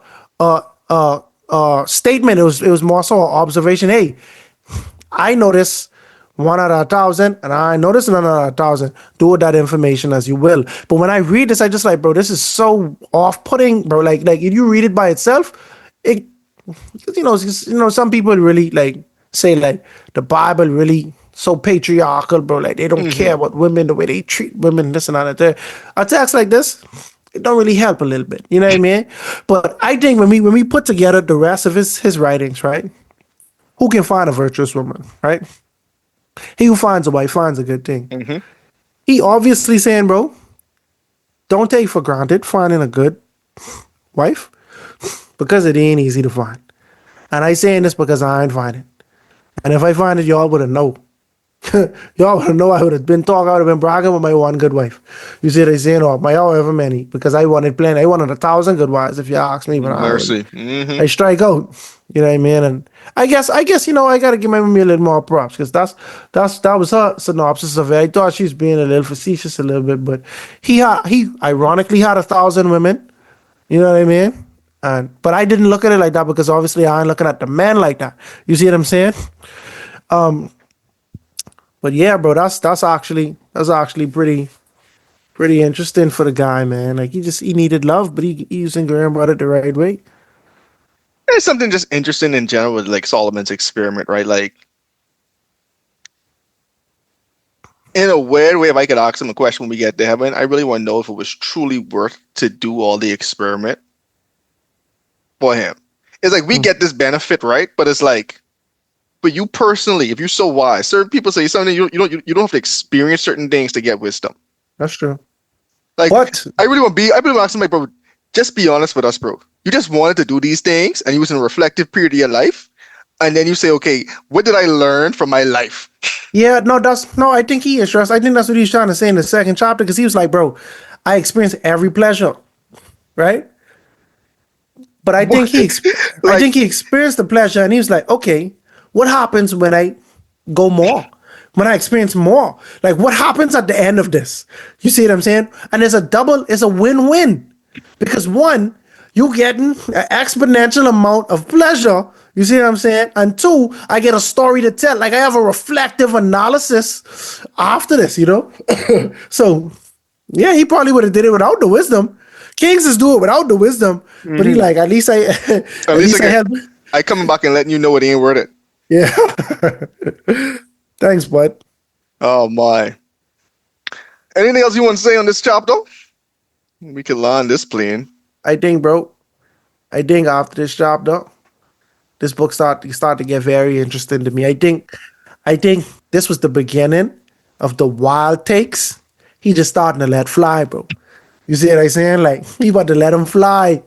statement. It was more so an observation. Hey, I notice one out of 1,000, and I notice none out of 1,000. Do with that information as you will. But when I read this, I just like, bro, this is so off-putting, bro. Like if you read it by itself, it, some people really like say like the Bible really so patriarchal, bro. Like they don't care
Mhm.
about women, the way they treat women, this and that. A text like this, it don't really help a little bit. You know what I mean? But I think when we put together the rest of his writings, right? Who can find a virtuous woman, right? He who finds a wife finds a good thing.
Mhm.
He obviously saying, bro, don't take for granted finding a good wife because it ain't easy to find. And I saying this because I ain't find it. And if I find it, y'all would have know. Y'all would have know I would have been talking, I would have been bragging with my one good wife. You see what I saying? Or my however many, because I wanted plenty. I wanted 1,000 good wives if you ask me, but
Mercy. Hmm.
I strike out. You know what I mean? And I guess I gotta give my mommy a little more props because that was her synopsis of it. I thought she was being a little facetious a little bit, but he ironically had 1,000 women. You know what I mean? And but I didn't look at it like that because obviously I ain't looking at the men like that. You see what I'm saying? But yeah, bro, that's actually pretty interesting for the guy, man. Like he needed love, but he using going about it the right way.
There's something just interesting in general with like Solomon's experiment, right? Like in a weird way, if I could ask him a question when we get to heaven, I really want to know if it was truly worth to do all the experiment for him. It's like we
Hmm,
get this benefit, right? But it's like, but you personally, if you're so wise, certain people say something you don't have to experience certain things to get wisdom.
that's true.
Like
But
I really want to ask him, like, bro, just be honest with us, bro. You just wanted to do these things, and you was in a reflective period of your life, and then you say, okay, what did I learn from my life?
yeah, no, that's no. I think he is stressed. I think that's what he's trying to say in the second chapter because he was like, bro, I experience every pleasure, right? But I think
What?
I
Like,
think he experienced the pleasure, and he was like, okay, what happens when I go more? When I experience more, like what happens at the end of this? You see what I'm saying? And it's a win-win because one, you getting an exponential amount of pleasure. You see what I'm saying? And two, I get a story to tell. Like I have a reflective analysis after this. So yeah, he probably would have did it without the wisdom. Kings is do it without the wisdom, but he
mhm.
like at least I
At
at
least
least I help.
I coming back and letting you know it ain't worth it.
Yeah. Thanks, bud.
Oh my. Anything else you want to say on this chapter? We can land this plane.
I think, bro. I think after this job, though, this book start to get very interesting to me. I think this was the beginning of the wild takes. He just starting to let fly, bro. You see what I'm saying? Like he about to let him fly.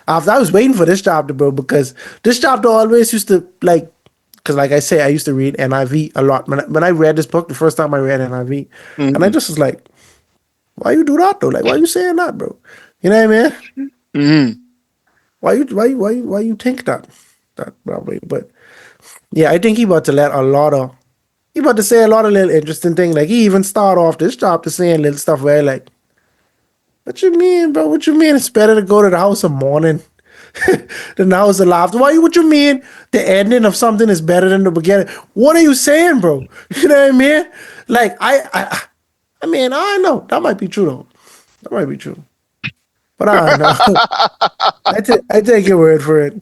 After I was waiting for this chapter, bro, because this chapter always used to like, because like I say, I used to read NIV a lot. When I read this book the first time I read NIV, and I
Hmm.
just was like, why you do that though? Like, why you saying that, bro? You know what I mean?
Hmm.
Why you think that probably? But yeah, I think he about to say a lot of little interesting things. Like he even start off this chapter saying little stuff where like, what you mean, bro? What you mean? It's better to go to the house of mourning than the house of laughter. What you mean? The ending of something is better than the beginning. What are you saying, bro? You know what I mean? Like I mean, I know that might be true though. That might be true, but I don't know. I take your word for it.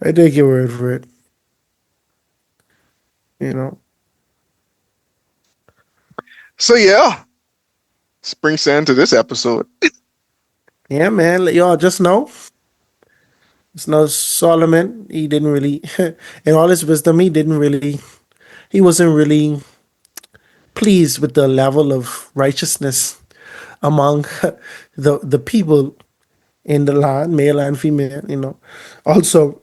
I take your word for it. You know.
So yeah, brings end to this episode.
Yeah, man. Let y'all just know Solomon. He didn't really, in all his wisdom, he wasn't really pleased with the level of righteousness among the people in the land, male and female. Also,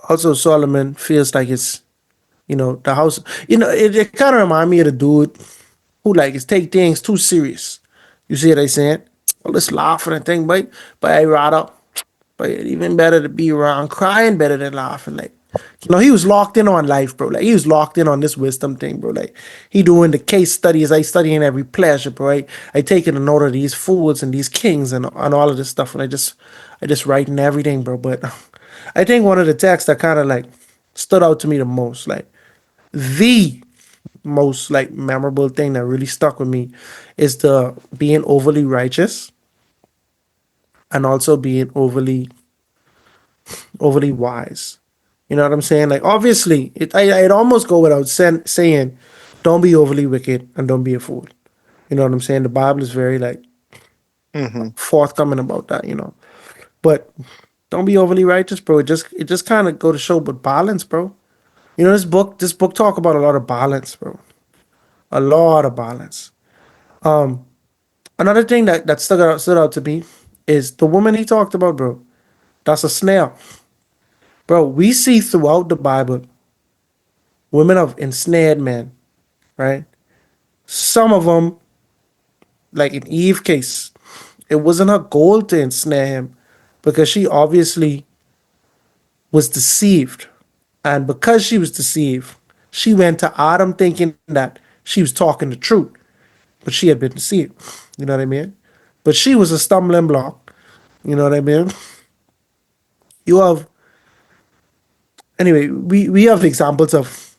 also Solomon feels like it's the house. It kind of remind me of the dude who like is take things too serious. You see what I saying? All this laughing and thing, but I rather, but even better to be around crying better than laughing. Like, he was locked in on life, bro. Like, he was locked in on this wisdom thing, bro. Like, he doing the case studies. I studying every pleasure, bro. I taking a note of these fools and these kings and all of this stuff, and I just writing everything, bro. But I think one of the texts that kind of like stood out to me the most, like the most like memorable thing that really stuck with me, is the being overly righteous and also being overly wise. You know what I'm saying? Like, obviously, I'd almost go without saying, don't be overly wicked and don't be a fool. You know what I'm saying? The Bible is very like
Mm-hmm.
forthcoming about that. But don't be overly righteous, bro. It just kind of go to show, but balance, bro. This book talk about a lot of balance, bro. A lot of balance. Another thing that stood out to me is the woman he talked about, bro. That's a snare, bro. We see throughout the Bible women have ensnared men, right? Some of them, like in Eve case, it wasn't her goal to ensnare him because she obviously was deceived. And because she was deceived, she went to Adam thinking that she was talking the truth, but she had been deceived. You know what I mean? But she was a stumbling block. You know what I mean? You have, anyway, we have examples of,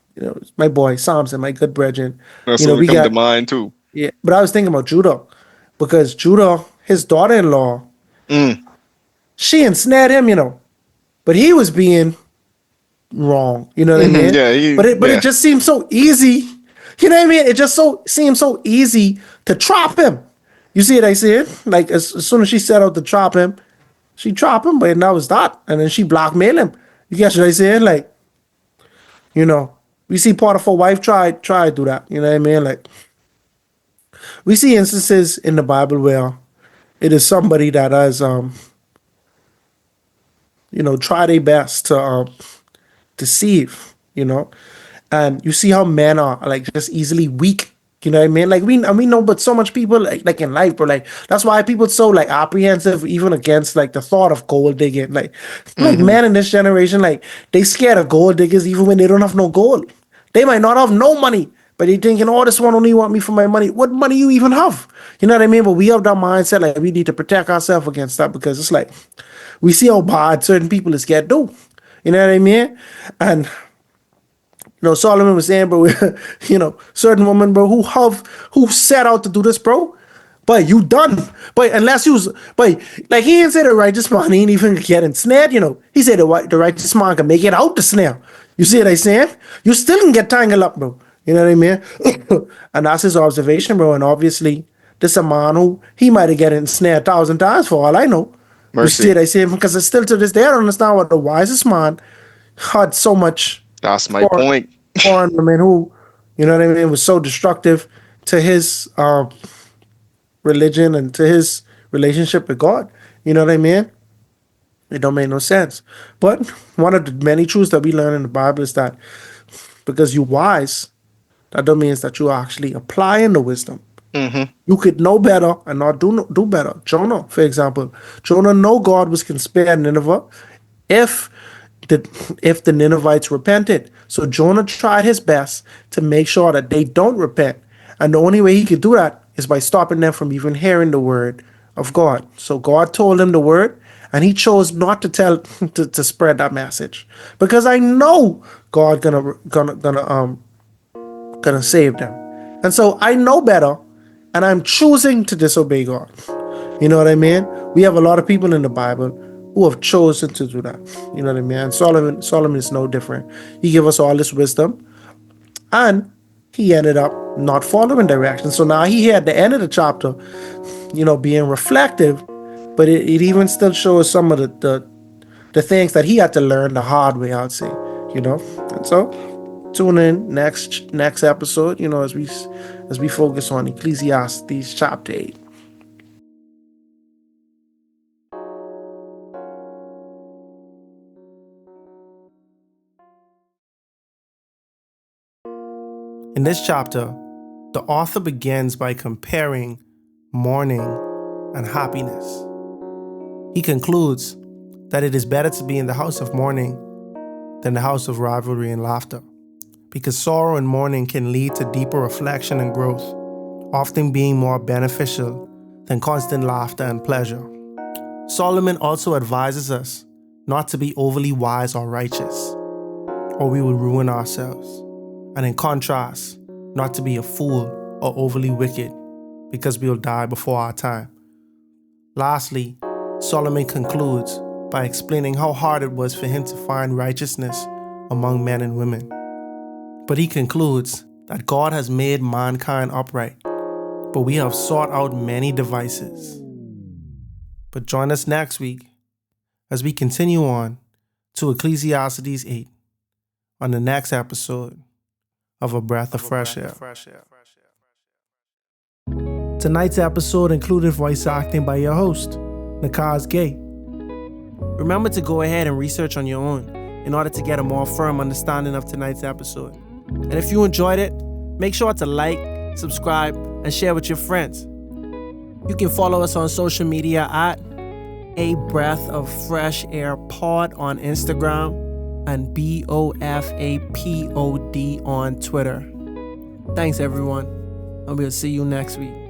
my boy Samson, my good brethren.
That's
You know,
what
we
come to
got,
mind too.
yeah, but I was thinking about Judah because Judah, his daughter in law,
Mm.
she ensnared him, but he was being wrong. You know what I
Mm-hmm.
mean?
Yeah,
But it just seems so easy. You know what I mean? It just seems so easy to trap him. You see what I said? Like as soon as she set out to trap him, she trap him, but that was that. And then she blackmailed him. You get what I said? Like, you know, we see Potiphar's wife try to do that. You know what I mean? Like we see instances in the Bible where it is somebody that has try their best to deceive, and you see how men are like just easily weak. You know what I mean? Like we know, but so much people like in life, bro. Like that's why people so like apprehensive even against like the thought of gold digging. Like
Mm-hmm.
men in this generation, like they scared of gold diggers even when they don't have no gold. They might not have no money, but they thinking, oh, this one only want me for my money. What money you even have? You know what I mean? But we have that mindset like we need to protect ourselves against that because it's like we see how bad certain people is scared do. You know what I mean? And Solomon was saying, bro, certain woman, bro, who set out to do this, bro. But you done. But unless you was, but like he didn't say the righteous man, he ain't even get ensnared. He said the righteous man can make it out the snare. You see what I saying? You still can get tangled up, bro. You know what I mean? And that's his observation, bro. And obviously, this a man who he might have get ensnared 1,000 times for all I know. You see
Mercy.
what I say? Because it's still to this day, I don't understand what the wisest man had so much
That's my
for
point.
foreign women who, you know what I mean, was so destructive to his religion and to his relationship with God. You know what I mean? It don't make no sense. But one of the many truths that we learn in the Bible is that because you're wise, that don't mean that you're actually applying the wisdom.
Mm-hmm.
You could know better and not do better. Jonah, for example, Jonah know God was can spare Nineveh if the if the Ninevites repented. So Jonah tried his best to make sure that they don't repent, and the only way he could do that is by stopping them from even hearing the word of God. So God told him the word, and he chose not to tell to spread that message because I know God gonna save them. And so I know better and I'm choosing to disobey God. You know what I mean? We have a lot of people in the Bible who have chosen to do that. You know what I mean? And Solomon is no different. He gave us all this wisdom and he ended up not following direction. So now he at the end of the chapter, being reflective, but it even still shows some of the things that he had to learn the hard way, I'd say. And so tune in next episode, as we focus on Ecclesiastes chapter 8. In this chapter, The author begins by comparing mourning and happiness. He concludes that it is better to be in the house of mourning than the house of rivalry and laughter, because sorrow and mourning can lead to deeper reflection and growth, often being more beneficial than constant laughter and pleasure. Solomon also advises us not to be overly wise or righteous, or we will ruin ourselves, and in contrast, not to be a fool or overly wicked, because we will die before our time. Lastly, Solomon concludes by explaining how hard it was for him to find righteousness among men and women. But he concludes that God has made mankind upright, but we have sought out many devices. But join us next week as we continue on to Ecclesiastes 8 on the next episode of A Breath of Fresh Air. Tonight's episode included voice acting by your host, Nakhaz. Remember to go ahead and research on your own in order to get a more firm understanding of tonight's episode. And if you enjoyed it, make sure to like, subscribe, and share with your friends. You can follow us on social media at A Breath of Fresh Air Pod on Instagram and BOFAPOD on Twitter. Thanks everyone, and we'll see you next week.